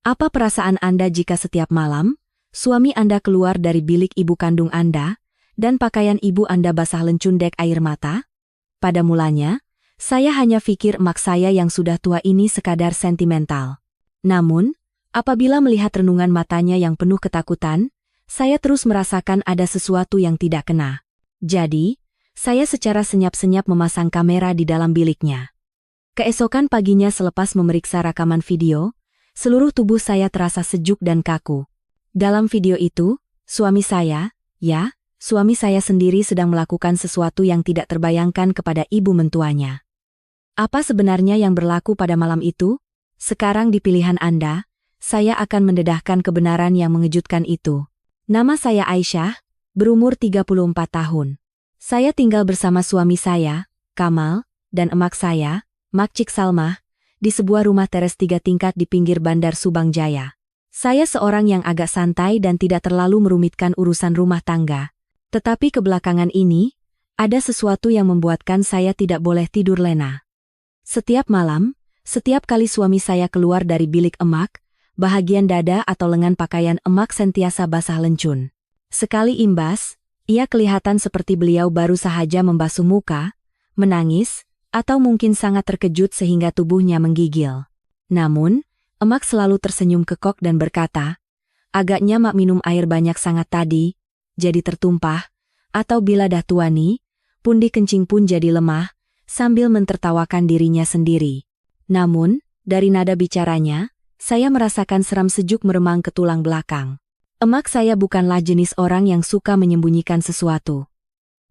Apa perasaan Anda jika setiap malam, suami Anda keluar dari bilik ibu kandung Anda, dan pakaian ibu Anda basah lencundek air mata? Pada mulanya, saya hanya pikir emak saya yang sudah tua ini sekadar sentimental. Namun, apabila melihat renungan matanya yang penuh ketakutan, saya terus merasakan ada sesuatu yang tidak kena. Jadi, saya secara senyap-senyap memasang kamera di dalam biliknya. Keesokan paginya selepas memeriksa rekaman video, seluruh tubuh saya terasa sejuk dan kaku. Dalam video itu, suami saya sendiri sedang melakukan sesuatu yang tidak terbayangkan kepada ibu mentuanya. Apa sebenarnya yang berlaku pada malam itu? Sekarang di pilihan Anda, saya akan mendedahkan kebenaran yang mengejutkan itu. Nama saya Aisyah, berumur 34 tahun. Saya tinggal bersama suami saya, Kamal, dan emak saya, Mak Cik Salmah, di sebuah rumah teres 3 tingkat di pinggir Bandar Subang Jaya. Saya seorang yang agak santai dan tidak terlalu merumitkan urusan rumah tangga. Tetapi kebelakangan ini, ada sesuatu yang membuatkan saya tidak boleh tidur lena. Setiap malam, setiap kali suami saya keluar dari bilik emak, bahagian dada atau lengan pakaian emak sentiasa basah lencun. Sekali imbas, ia kelihatan seperti beliau baru saja membasuh muka, menangis, atau mungkin sangat terkejut sehingga tubuhnya menggigil. Namun, emak selalu tersenyum kekok dan berkata, agaknya mak minum air banyak sangat tadi, jadi tertumpah, atau bila dah tua nih, pundi kencing pun jadi lemah, sambil mentertawakan dirinya sendiri. Namun, dari nada bicaranya, saya merasakan seram sejuk meremang ke tulang belakang. Emak saya bukanlah jenis orang yang suka menyembunyikan sesuatu.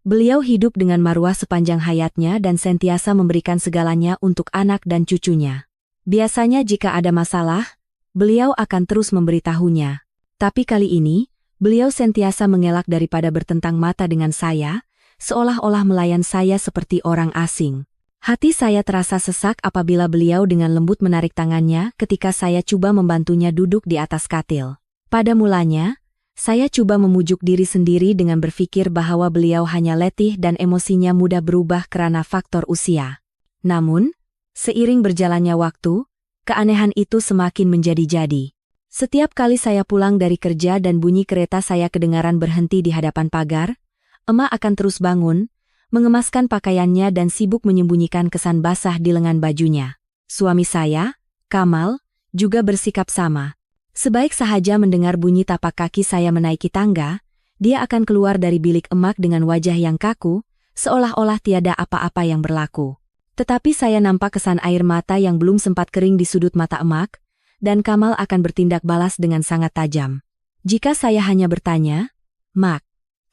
Beliau hidup dengan maruah sepanjang hayatnya dan sentiasa memberikan segalanya untuk anak dan cucunya. Biasanya jika ada masalah, beliau akan terus memberitahunya. Tapi kali ini, beliau sentiasa mengelak daripada bertentang mata dengan saya, seolah-olah melayan saya seperti orang asing. Hati saya terasa sesak apabila beliau dengan lembut menarik tangannya ketika saya coba membantunya duduk di atas katil. Pada mulanya, saya coba memujuk diri sendiri dengan berpikir bahwa beliau hanya letih dan emosinya mudah berubah karena faktor usia. Namun, seiring berjalannya waktu, keanehan itu semakin menjadi-jadi. Setiap kali saya pulang dari kerja dan bunyi kereta saya kedengaran berhenti di hadapan pagar, emak akan terus bangun, mengemaskan pakaiannya dan sibuk menyembunyikan kesan basah di lengan bajunya. Suami saya, Kamal, juga bersikap sama. Sebaik sahaja mendengar bunyi tapak kaki saya menaiki tangga, dia akan keluar dari bilik emak dengan wajah yang kaku, seolah-olah tiada apa-apa yang berlaku. Tetapi saya nampak kesan air mata yang belum sempat kering di sudut mata emak, dan Kamal akan bertindak balas dengan sangat tajam. Jika saya hanya bertanya, "Mak,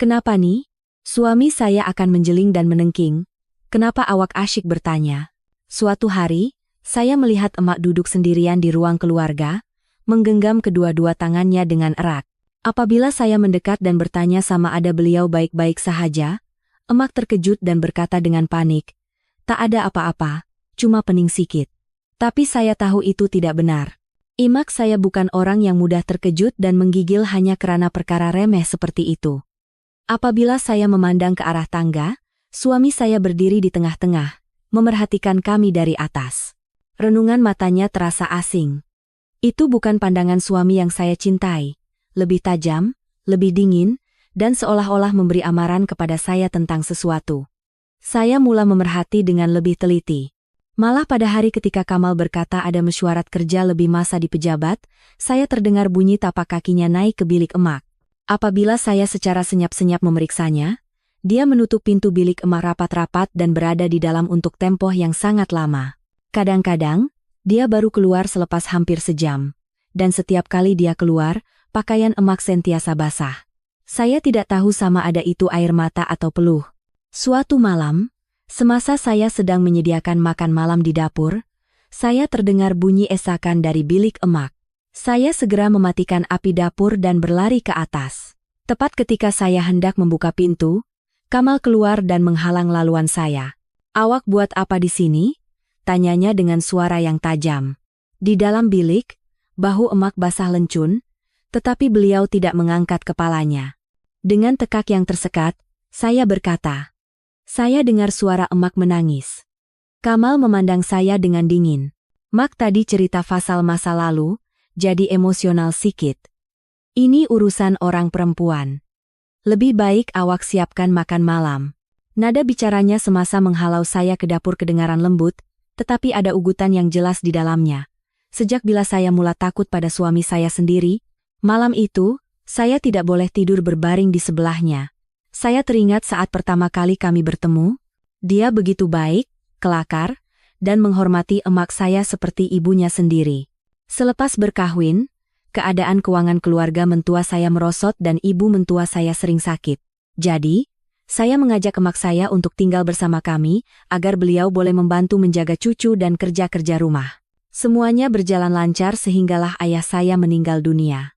kenapa nih?" Suami saya akan menjeling dan menengking. "Kenapa awak asyik bertanya?" Suatu hari, saya melihat emak duduk sendirian di ruang keluarga, menggenggam kedua-dua tangannya dengan erat. Apabila saya mendekat dan bertanya sama ada beliau baik-baik sahaja, emak terkejut dan berkata dengan panik, "Tak ada apa-apa, cuma pening sikit." Tapi saya tahu itu tidak benar. Emak saya bukan orang yang mudah terkejut dan menggigil hanya karena perkara remeh seperti itu. Apabila saya memandang ke arah tangga, suami saya berdiri di tengah-tengah, memerhatikan kami dari atas. Renungan matanya terasa asing. Itu bukan pandangan suami yang saya cintai, lebih tajam, lebih dingin, dan seolah-olah memberi amaran kepada saya tentang sesuatu. Saya mula memerhati dengan lebih teliti. Malah pada hari ketika Kamal berkata ada mesyuarat kerja lebih masa di pejabat, saya terdengar bunyi tapak kakinya naik ke bilik emak. Apabila saya secara senyap-senyap memeriksanya, dia menutup pintu bilik emak rapat-rapat dan berada di dalam untuk tempoh yang sangat lama. Kadang-kadang, dia baru keluar selepas hampir sejam. Dan setiap kali dia keluar, pakaian emak sentiasa basah. Saya tidak tahu sama ada itu air mata atau peluh. Suatu malam, semasa saya sedang menyediakan makan malam di dapur, saya terdengar bunyi esakan dari bilik emak. Saya segera mematikan api dapur dan berlari ke atas. Tepat ketika saya hendak membuka pintu, Kamal keluar dan menghalang laluan saya. "Awak buat apa di sini?" tanyanya dengan suara yang tajam. Di dalam bilik, bahu emak basah lencun, tetapi beliau tidak mengangkat kepalanya. Dengan tekak yang tersekat, saya berkata, "Saya dengar suara emak menangis." Kamal memandang saya dengan dingin. "Mak tadi cerita pasal masa lalu, jadi emosional sikit. Ini urusan orang perempuan. Lebih baik awak siapkan makan malam. Nada bicaranya semasa menghalau saya ke dapur kedengaran lembut, tetapi ada ugutan yang jelas di dalamnya. Sejak bila saya mula takut pada suami saya sendiri, malam itu, saya tidak boleh tidur berbaring di sebelahnya. Saya teringat saat pertama kali kami bertemu, dia begitu baik, kelakar, dan menghormati emak saya seperti ibunya sendiri. Selepas berkahwin, keadaan keuangan keluarga mentua saya merosot dan ibu mentua saya sering sakit. Jadi, saya mengajak emak saya untuk tinggal bersama kami, agar beliau boleh membantu menjaga cucu dan kerja-kerja rumah. Semuanya berjalan lancar sehinggalah ayah saya meninggal dunia.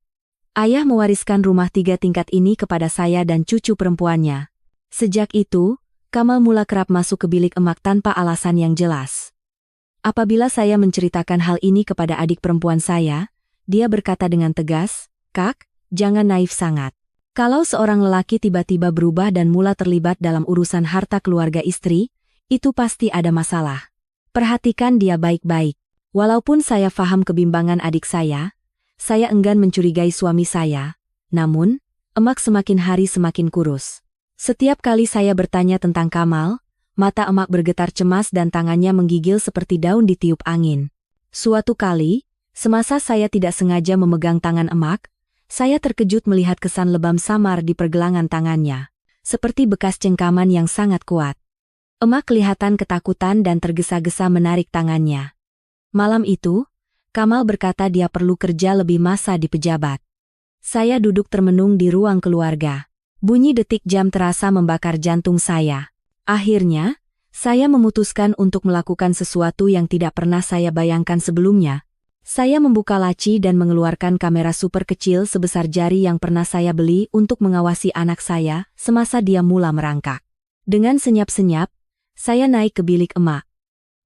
Ayah mewariskan rumah 3 tingkat ini kepada saya dan cucu perempuannya. Sejak itu, Kamal mula kerap masuk ke bilik emak tanpa alasan yang jelas. Apabila saya menceritakan hal ini kepada adik perempuan saya, dia berkata dengan tegas, "Kak, jangan naif sangat. Kalau seorang lelaki tiba-tiba berubah dan mula terlibat dalam urusan harta keluarga istri, itu pasti ada masalah. Perhatikan dia baik-baik." Walaupun saya paham kebimbangan adik saya enggan mencurigai suami saya. Namun, emak semakin hari semakin kurus. Setiap kali saya bertanya tentang Kamal, mata emak bergetar cemas dan tangannya menggigil seperti daun ditiup angin. Suatu kali, semasa saya tidak sengaja memegang tangan emak, saya terkejut melihat kesan lebam samar di pergelangan tangannya, seperti bekas cengkaman yang sangat kuat. Emak kelihatan ketakutan dan tergesa-gesa menarik tangannya. Malam itu, Kamal berkata dia perlu kerja lebih masa di pejabat. Saya duduk termenung di ruang keluarga. Bunyi detik jam terasa membakar jantung saya. Akhirnya, saya memutuskan untuk melakukan sesuatu yang tidak pernah saya bayangkan sebelumnya. Saya membuka laci dan mengeluarkan kamera super kecil sebesar jari yang pernah saya beli untuk mengawasi anak saya semasa dia mula merangkak. Dengan senyap-senyap, saya naik ke bilik emak.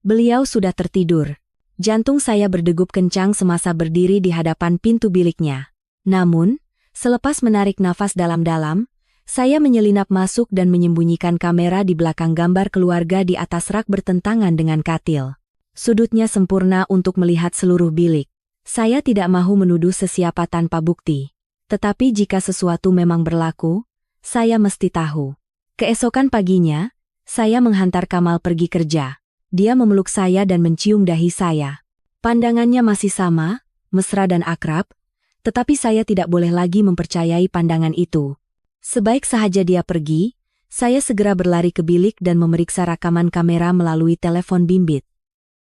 Beliau sudah tertidur. Jantung saya berdegup kencang semasa berdiri di hadapan pintu biliknya. Namun, selepas menarik nafas dalam-dalam, saya menyelinap masuk dan menyembunyikan kamera di belakang gambar keluarga di atas rak bertentangan dengan katil. Sudutnya sempurna untuk melihat seluruh bilik. Saya tidak mahu menuduh sesiapa tanpa bukti. Tetapi jika sesuatu memang berlaku, saya mesti tahu. Keesokan paginya, saya menghantar Kamal pergi kerja. Dia memeluk saya dan mencium dahi saya. Pandangannya masih sama, mesra dan akrab, tetapi saya tidak boleh lagi mempercayai pandangan itu. Sebaik sahaja dia pergi, saya segera berlari ke bilik dan memeriksa rekaman kamera melalui telepon bimbit.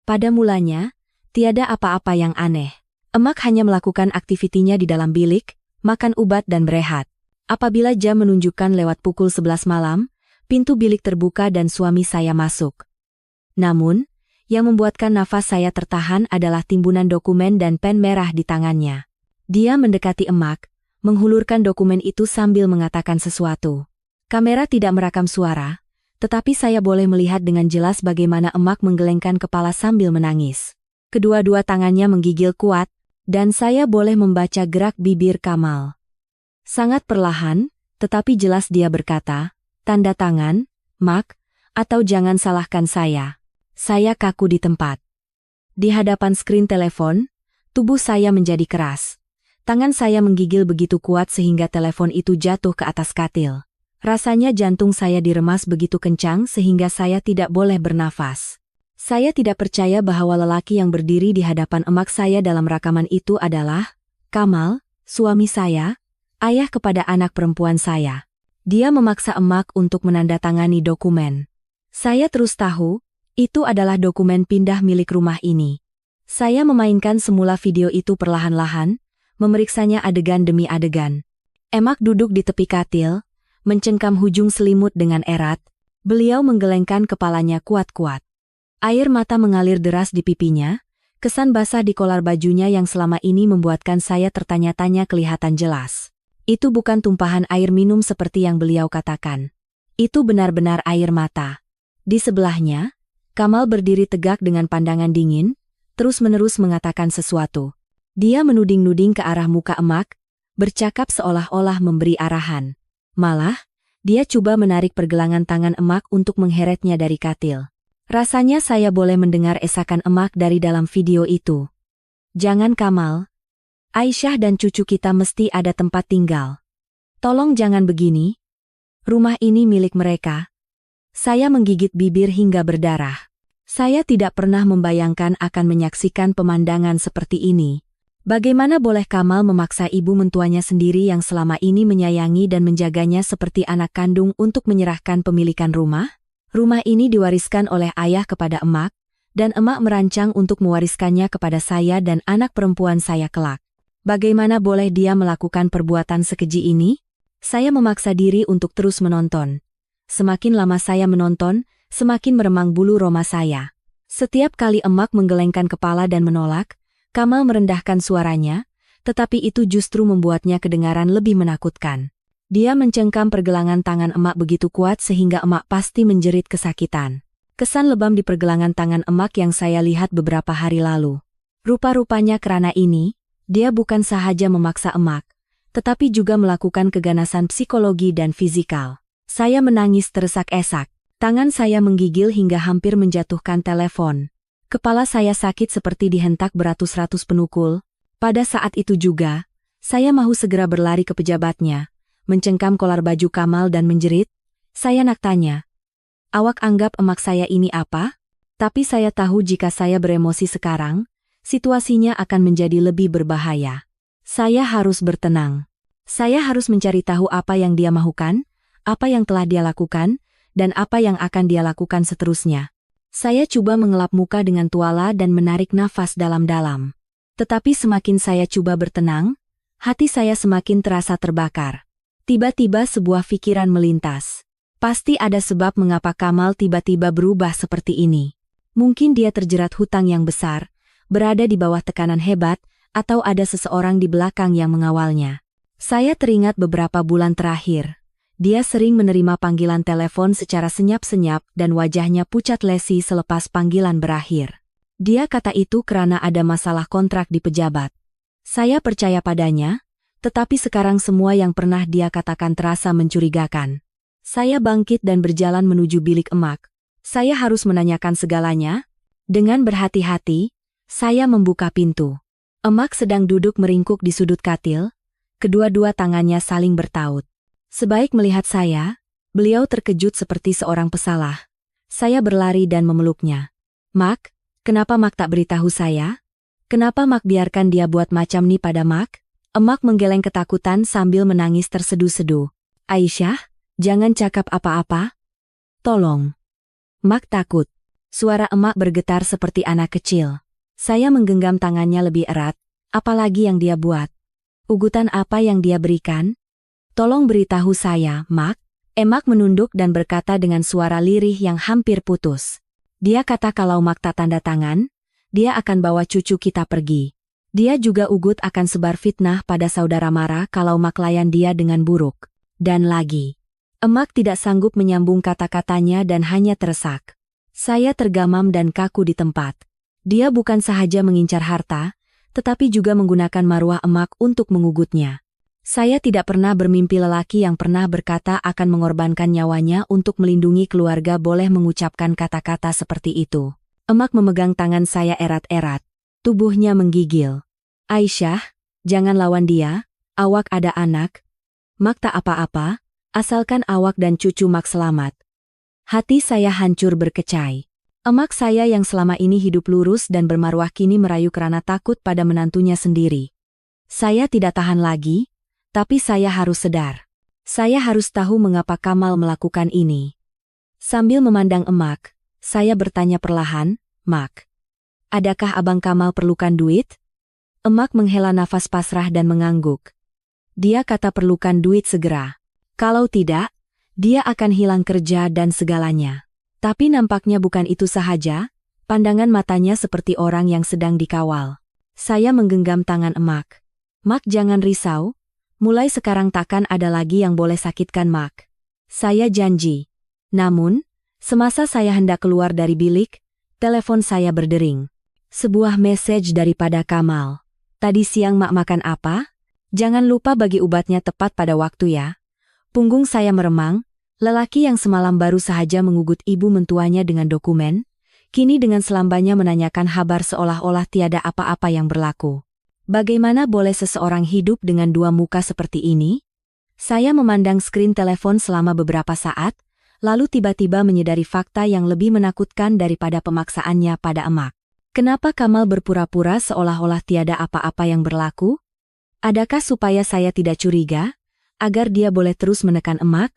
Pada mulanya, tiada apa-apa yang aneh. Emak hanya melakukan aktivitinya di dalam bilik, makan ubat dan berehat. Apabila jam menunjukkan lewat pukul 11 malam, pintu bilik terbuka dan suami saya masuk. Namun, yang membuatkan nafas saya tertahan adalah timbunan dokumen dan pen merah di tangannya. Dia mendekati emak, menghulurkan dokumen itu sambil mengatakan sesuatu. Kamera tidak merekam suara, tetapi saya boleh melihat dengan jelas bagaimana emak menggelengkan kepala sambil menangis. Kedua-dua tangannya menggigil kuat, dan saya boleh membaca gerak bibir Kamal. Sangat perlahan, tetapi jelas dia berkata, "Tanda tangan, Mak, atau jangan salahkan saya." Saya kaku di tempat. Di hadapan skrin telepon, tubuh saya menjadi keras. Tangan saya menggigil begitu kuat sehingga telepon itu jatuh ke atas katil. Rasanya jantung saya diremas begitu kencang sehingga saya tidak boleh bernafas. Saya tidak percaya bahwa lelaki yang berdiri di hadapan emak saya dalam rekaman itu adalah Kamal, suami saya, ayah kepada anak perempuan saya. Dia memaksa emak untuk menandatangani dokumen. Saya terus tahu, itu adalah dokumen pindah milik rumah ini. Saya memainkan semula video itu perlahan-lahan, memeriksanya adegan demi adegan. Emak duduk di tepi katil, mencengkam hujung selimut dengan erat. Beliau menggelengkan kepalanya kuat-kuat. Air mata mengalir deras di pipinya, kesan basah di kolar bajunya yang selama ini membuatkan saya tertanya-tanya kelihatan jelas. Itu bukan tumpahan air minum seperti yang beliau katakan. Itu benar-benar air mata. Di sebelahnya, Kamal berdiri tegak dengan pandangan dingin, terus-menerus mengatakan sesuatu. Dia menuding-nuding ke arah muka emak, bercakap seolah-olah memberi arahan. Malah, dia coba menarik pergelangan tangan emak untuk mengheretnya dari katil. Rasanya saya boleh mendengar esakan emak dari dalam video itu. "Jangan Kamal. Aisyah dan cucu kita mesti ada tempat tinggal. Tolong jangan begini. Rumah ini milik mereka. Saya menggigit bibir hingga berdarah. Saya tidak pernah membayangkan akan menyaksikan pemandangan seperti ini. Bagaimana boleh Kamal memaksa ibu mentuanya sendiri yang selama ini menyayangi dan menjaganya seperti anak kandung untuk menyerahkan pemilikan rumah? Rumah ini diwariskan oleh ayah kepada emak, dan emak merancang untuk mewariskannya kepada saya dan anak perempuan saya kelak. Bagaimana boleh dia melakukan perbuatan sekeji ini? Saya memaksa diri untuk terus menonton. Semakin lama saya menonton, semakin meremang bulu roma saya. Setiap kali emak menggelengkan kepala dan menolak, Kamal merendahkan suaranya, tetapi itu justru membuatnya kedengaran lebih menakutkan. Dia mencengkam pergelangan tangan emak begitu kuat sehingga emak pasti menjerit kesakitan. Kesan lebam di pergelangan tangan emak yang saya lihat beberapa hari lalu. Rupa-rupanya karena ini, dia bukan sahaja memaksa emak, tetapi juga melakukan keganasan psikologi dan fisikal. Saya menangis teresak-esak. Tangan saya menggigil hingga hampir menjatuhkan telepon. Kepala saya sakit seperti dihentak beratus-ratus penukul. Pada saat itu juga, saya mahu segera berlari ke pejabatnya, mencengkam kolar baju Kamal dan menjerit, "Saya nak tanya, awak anggap emak saya ini apa?" Tapi saya tahu jika saya beremosi sekarang, situasinya akan menjadi lebih berbahaya. Saya harus bertenang. Saya harus mencari tahu apa yang dia mahukan, apa yang telah dia lakukan, dan apa yang akan dia lakukan seterusnya. Saya coba mengelap muka dengan tuala dan menarik nafas dalam-dalam. Tetapi semakin saya coba bertenang, hati saya semakin terasa terbakar. Tiba-tiba sebuah pikiran melintas. Pasti ada sebab mengapa Kamal tiba-tiba berubah seperti ini. Mungkin dia terjerat hutang yang besar, berada di bawah tekanan hebat, atau ada seseorang di belakang yang mengawalnya. Saya teringat beberapa bulan terakhir. Dia sering menerima panggilan telepon secara senyap-senyap dan wajahnya pucat lesi selepas panggilan berakhir. Dia kata itu karena ada masalah kontrak di pejabat. Saya percaya padanya, tetapi sekarang semua yang pernah dia katakan terasa mencurigakan. Saya bangkit dan berjalan menuju bilik emak. Saya harus menanyakan segalanya. Dengan berhati-hati, saya membuka pintu. Emak sedang duduk meringkuk di sudut katil, kedua-dua tangannya saling bertaut. Sebaik melihat saya, beliau terkejut seperti seorang pesalah. Saya berlari dan memeluknya. "Mak, kenapa Mak tak beritahu saya? Kenapa Mak biarkan dia buat macam ni pada Mak?" Emak menggeleng ketakutan sambil menangis terseduh-seduh. "Aisyah, jangan cakap apa-apa. Tolong." Mak takut. Suara emak bergetar seperti anak kecil. Saya menggenggam tangannya lebih erat. Apalagi yang dia buat? Ugutan apa yang dia berikan? "Tolong beritahu saya, Mak." Emak menunduk dan berkata dengan suara lirih yang hampir putus. Dia kata kalau Mak tak tanda tangan, dia akan bawa cucu kita pergi. Dia juga ugut akan sebar fitnah pada saudara Mara kalau Mak layan dia dengan buruk. Dan lagi. Emak tidak sanggup menyambung kata-katanya dan hanya teresak. Saya tergamam dan kaku di tempat. Dia bukan sahaja mengincar harta, tetapi juga menggunakan maruah emak untuk mengugutnya. Saya tidak pernah bermimpi lelaki yang pernah berkata akan mengorbankan nyawanya untuk melindungi keluarga boleh mengucapkan kata-kata seperti itu. Emak memegang tangan saya erat-erat. Tubuhnya menggigil. "Aisyah, jangan lawan dia, awak ada anak. Mak tak apa-apa, asalkan awak dan cucu Mak selamat." Hati saya hancur berkecai. Emak saya yang selama ini hidup lurus dan bermaruah kini merayu karena takut pada menantunya sendiri. Saya tidak tahan lagi. Tapi saya harus sedar. Saya harus tahu mengapa Kamal melakukan ini. Sambil memandang emak, saya bertanya perlahan, "Mak, adakah abang Kamal perlukan duit?" Emak menghela nafas pasrah dan mengangguk. Dia kata perlukan duit segera. Kalau tidak, dia akan hilang kerja dan segalanya. Tapi nampaknya bukan itu sahaja, pandangan matanya seperti orang yang sedang dikawal. Saya menggenggam tangan emak. "Mak jangan risau. Mulai sekarang takkan ada lagi yang boleh sakitkan Mak. Saya janji." Namun, semasa saya hendak keluar dari bilik, telepon saya berdering. Sebuah message daripada Kamal. "Tadi siang Mak makan apa? Jangan lupa bagi obatnya tepat pada waktu ya." Punggung saya meremang. Lelaki yang semalam baru sahaja mengugut ibu mentuanya dengan dokumen, kini dengan selambanya menanyakan kabar seolah-olah tiada apa-apa yang berlaku. Bagaimana boleh seseorang hidup dengan dua muka seperti ini? Saya memandang skrin telepon selama beberapa saat, lalu tiba-tiba menyadari fakta yang lebih menakutkan daripada pemaksaannya pada emak. Kenapa Kamal berpura-pura seolah-olah tiada apa-apa yang berlaku? Adakah supaya saya tidak curiga, agar dia boleh terus menekan emak?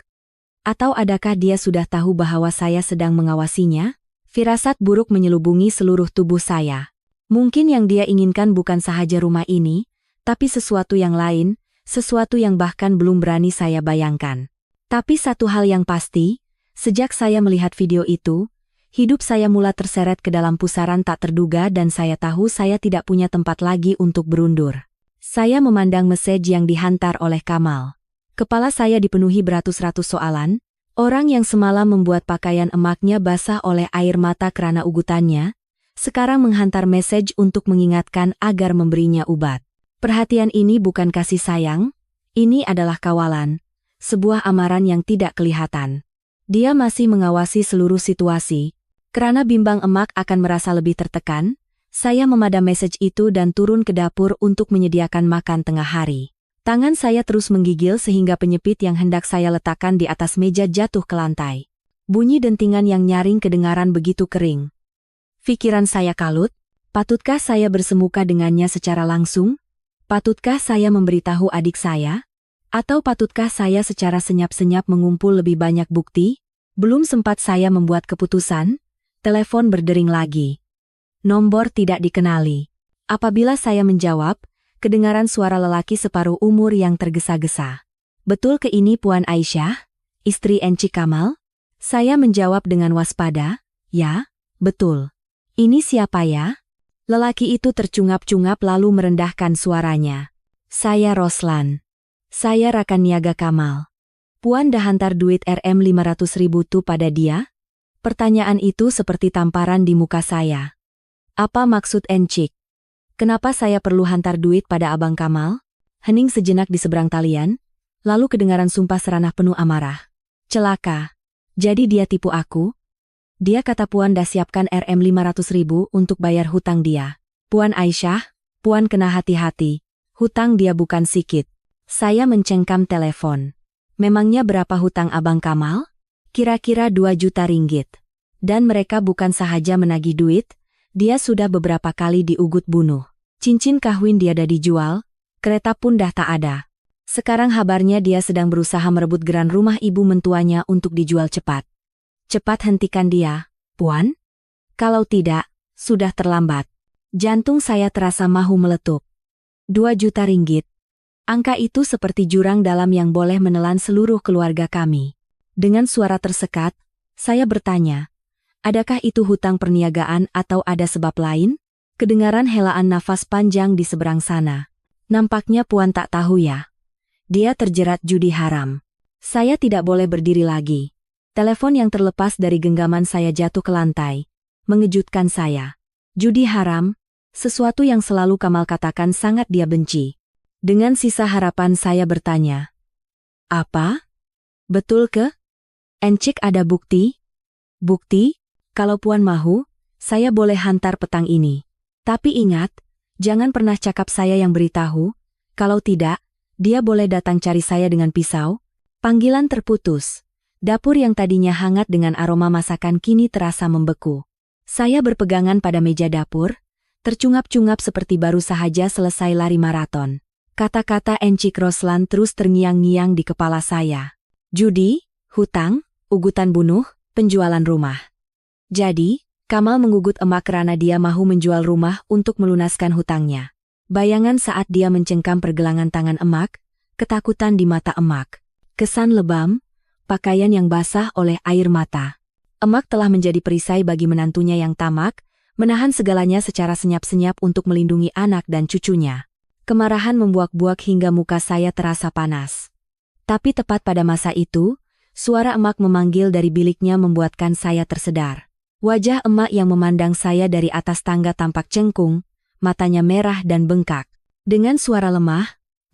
Atau adakah dia sudah tahu bahwa saya sedang mengawasinya? Firasat buruk menyelubungi seluruh tubuh saya. Mungkin yang dia inginkan bukan sahaja rumah ini, tapi sesuatu yang lain, sesuatu yang bahkan belum berani saya bayangkan. Tapi satu hal yang pasti, sejak saya melihat video itu, hidup saya mulai terseret ke dalam pusaran tak terduga dan saya tahu saya tidak punya tempat lagi untuk berundur. Saya memandang message yang dihantar oleh Kamal. Kepala saya dipenuhi beratus-ratus soalan. Orang yang semalam membuat pakaian emaknya basah oleh air mata karena ugutannya, sekarang menghantar message untuk mengingatkan agar memberinya obat. Perhatian ini bukan kasih sayang, ini adalah kawalan, sebuah amaran yang tidak kelihatan. Dia masih mengawasi seluruh situasi. Karena bimbang emak akan merasa lebih tertekan, saya memadam message itu dan turun ke dapur untuk menyediakan makan tengah hari. Tangan saya terus menggigil sehingga penyepit yang hendak saya letakkan di atas meja jatuh ke lantai. Bunyi dentingan yang nyaring kedengaran begitu kering. Pikiran saya kalut, patutkah saya bersemuka dengannya secara langsung? Patutkah saya memberitahu adik saya? Atau patutkah saya secara senyap-senyap mengumpul lebih banyak bukti? Belum sempat saya membuat keputusan, telepon berdering lagi. Nomor tidak dikenali. Apabila saya menjawab, kedengaran suara lelaki separuh umur yang tergesa-gesa. Betul ke ini Puan Aisyah, istri Encik Kamal? Saya menjawab dengan waspada, ya, betul. Ini siapa ya? Lelaki itu tercungap-cungap lalu merendahkan suaranya. Saya Roslan. Saya rakan niaga Kamal. Puan dah hantar duit Rp500.000 tu pada dia? Pertanyaan itu seperti tamparan di muka saya. Apa maksud Encik? Kenapa saya perlu hantar duit pada Abang Kamal? Hening sejenak di seberang talian, lalu kedengaran sumpah seranah penuh amarah. Celaka. Jadi dia tipu aku? Dia kata Puan dah siapkan Rp500.000 untuk bayar hutang dia. Puan Aisyah, Puan kena hati-hati. Hutang dia bukan sikit. Saya mencengkam telepon. Memangnya berapa hutang Abang Kamal? Kira-kira 2 juta ringgit. Dan mereka bukan sahaja menagih duit, dia sudah beberapa kali diugut bunuh. Cincin kawin dia dah dijual, kereta pun dah tak ada. Sekarang kabarnya dia sedang berusaha merebut geran rumah ibu mentuanya untuk dijual cepat. Cepat hentikan dia, Puan. Kalau tidak, sudah terlambat. Jantung saya terasa mahu meletup. 2 juta ringgit. Angka itu seperti jurang dalam yang boleh menelan seluruh keluarga kami. Dengan suara tersekat, saya bertanya, adakah itu hutang perniagaan atau ada sebab lain? Kedengaran helaan nafas panjang di seberang sana. Nampaknya Puan tak tahu ya. Dia terjerat judi haram. Saya tidak boleh berdiri lagi. Telepon yang terlepas dari genggaman saya jatuh ke lantai. Mengejutkan saya. Judi haram, sesuatu yang selalu Kamal katakan sangat dia benci. Dengan sisa harapan saya bertanya. Apa? Betul ke? Encik ada bukti? Bukti? Kalau Puan mahu, saya boleh hantar petang ini. Tapi ingat, jangan pernah cakap saya yang beritahu. Kalau tidak, dia boleh datang cari saya dengan pisau. Panggilan terputus. Dapur yang tadinya hangat dengan aroma masakan kini terasa membeku. Saya berpegangan pada meja dapur, tercungap-cungap seperti baru sahaja selesai lari maraton. Kata-kata Encik Roslan terus terngiang-ngiang di kepala saya. Judi, hutang, ugutan bunuh, penjualan rumah. Jadi, Kamal mengugut emak karena dia mahu menjual rumah untuk melunaskan hutangnya. Bayangan saat dia mencengkam pergelangan tangan emak, ketakutan di mata emak. Kesan lebam, pakaian yang basah oleh air mata. Emak telah menjadi perisai bagi menantunya yang tamak, menahan segalanya secara senyap-senyap untuk melindungi anak dan cucunya. Kemarahan membuak-buak hingga muka saya terasa panas. Tapi tepat pada masa itu, suara emak memanggil dari biliknya membuatkan saya tersedar. Wajah emak yang memandang saya dari atas tangga tampak cengkung, matanya merah dan bengkak. Dengan suara lemah,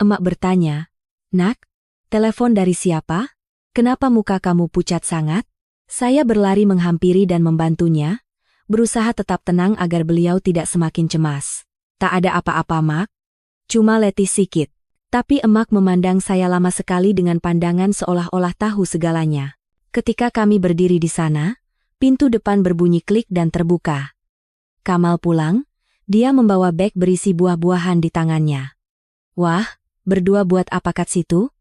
emak bertanya, "Nak, telepon dari siapa? Kenapa muka kamu pucat sangat?" Saya berlari menghampiri dan membantunya, berusaha tetap tenang agar beliau tidak semakin cemas. Tak ada apa-apa, Mak. Cuma letih sikit. Tapi emak memandang saya lama sekali dengan pandangan seolah-olah tahu segalanya. Ketika kami berdiri di sana, pintu depan berbunyi klik dan terbuka. Kamal pulang, dia membawa beg berisi buah-buahan di tangannya. Wah, berdua buat apa kat situ?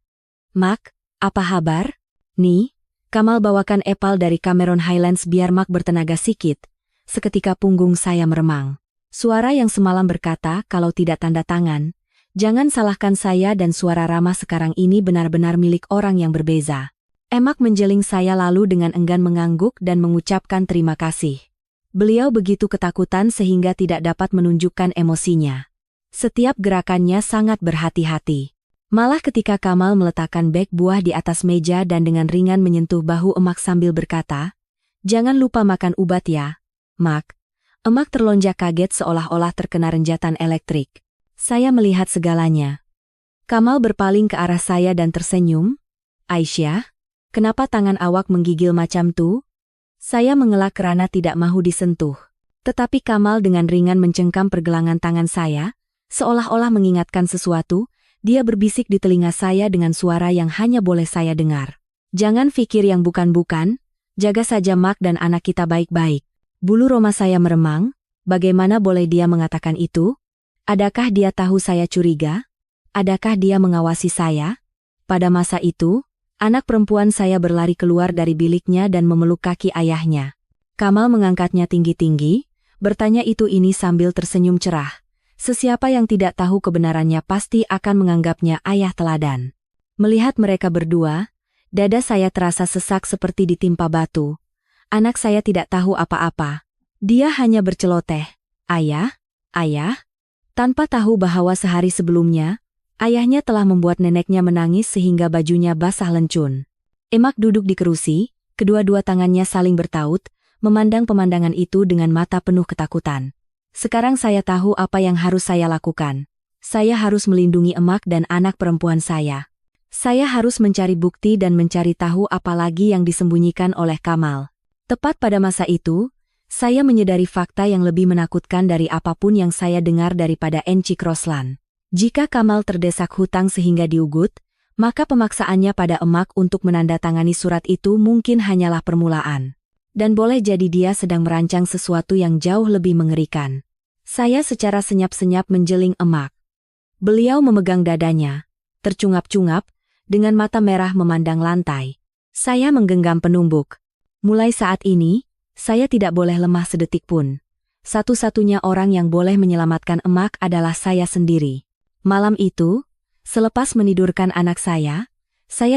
Mak, apa kabar? Nih, Kamal bawakan apel dari Cameron Highlands biar Mak bertenaga sikit. Seketika punggung saya meremang. Suara yang semalam berkata kalau tidak tanda tangan, jangan salahkan saya, dan suara ramah sekarang ini benar-benar milik orang yang berbeza. Emak menjeling saya lalu dengan enggan mengangguk dan mengucapkan terima kasih. Beliau begitu ketakutan sehingga tidak dapat menunjukkan emosinya. Setiap gerakannya sangat berhati-hati. Malah ketika Kamal meletakkan beg buah di atas meja dan dengan ringan menyentuh bahu emak sambil berkata, "Jangan lupa makan ubat ya, Mak." Emak terlonjak kaget seolah-olah terkena renjatan elektrik. Saya melihat segalanya. Kamal berpaling ke arah saya dan tersenyum. "Aisyah, kenapa tangan awak menggigil macam tuh?" Saya mengelak karena tidak mahu disentuh. Tetapi Kamal dengan ringan mencengkam pergelangan tangan saya, seolah-olah mengingatkan sesuatu. Dia berbisik di telinga saya dengan suara yang hanya boleh saya dengar. "Jangan pikir yang bukan-bukan, jaga saja Mak dan anak kita baik-baik." Bulu roma saya meremang. Bagaimana boleh dia mengatakan itu? Adakah dia tahu saya curiga? Adakah dia mengawasi saya? Pada masa itu, anak perempuan saya berlari keluar dari biliknya dan memeluk kaki ayahnya. Kamal mengangkatnya tinggi-tinggi, bertanya itu ini sambil tersenyum cerah. Sesiapa yang tidak tahu kebenarannya pasti akan menganggapnya ayah teladan. Melihat mereka berdua, dada saya terasa sesak seperti ditimpa batu. Anak saya tidak tahu apa-apa. Dia hanya berceloteh, "Ayah, ayah," tanpa tahu bahwa sehari sebelumnya, ayahnya telah membuat neneknya menangis sehingga bajunya basah lencun. Emak duduk di kerusi, kedua-dua tangannya saling bertaut, memandang pemandangan itu dengan mata penuh ketakutan. Sekarang saya tahu apa yang harus saya lakukan. Saya harus melindungi emak dan anak perempuan saya. Saya harus mencari bukti dan mencari tahu apa lagi yang disembunyikan oleh Kamal. Tepat pada masa itu, saya menyadari fakta yang lebih menakutkan dari apapun yang saya dengar daripada Encik Roslan. Jika Kamal terdesak hutang sehingga diugut, maka pemaksaannya pada emak untuk menandatangani surat itu mungkin hanyalah permulaan. Dan boleh jadi dia sedang merancang sesuatu yang jauh lebih mengerikan. Saya secara senyap-senyap menjeling emak. Beliau memegang dadanya, tercungap-cungap, dengan mata merah memandang lantai. Saya menggenggam penumbuk. Mulai saat ini, saya tidak boleh lemah sedetik pun. Satu-satunya orang yang boleh menyelamatkan emak adalah saya sendiri. Malam itu, selepas menidurkan anak saya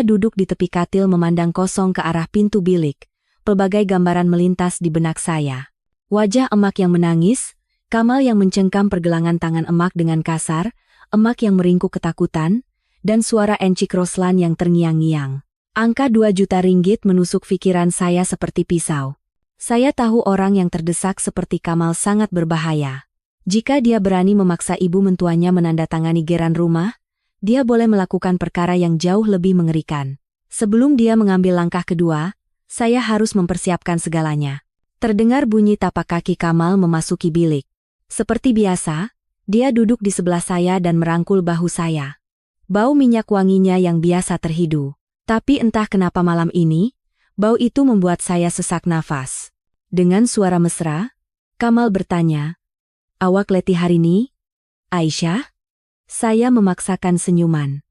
duduk di tepi katil memandang kosong ke arah pintu bilik. Pelbagai gambaran melintas di benak saya. Wajah emak yang menangis, Kamal yang mencengkam pergelangan tangan emak dengan kasar, emak yang meringkuk ketakutan, dan suara Encik Roslan yang terngiang-ngiang. Angka 2 juta ringgit menusuk pikiran saya seperti pisau. Saya tahu orang yang terdesak seperti Kamal sangat berbahaya. Jika dia berani memaksa ibu mentuanya menandatangani geran rumah, dia boleh melakukan perkara yang jauh lebih mengerikan. Sebelum dia mengambil langkah kedua, saya harus mempersiapkan segalanya. Terdengar bunyi tapak kaki Kamal memasuki bilik. Seperti biasa, dia duduk di sebelah saya dan merangkul bahu saya. Bau minyak wanginya yang biasa terhidu. Tapi entah kenapa malam ini, bau itu membuat saya sesak nafas. Dengan suara mesra, Kamal bertanya, "Awak letih hari ini, Aisyah?" Saya memaksakan senyuman.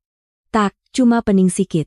"Tak, cuma pening sikit."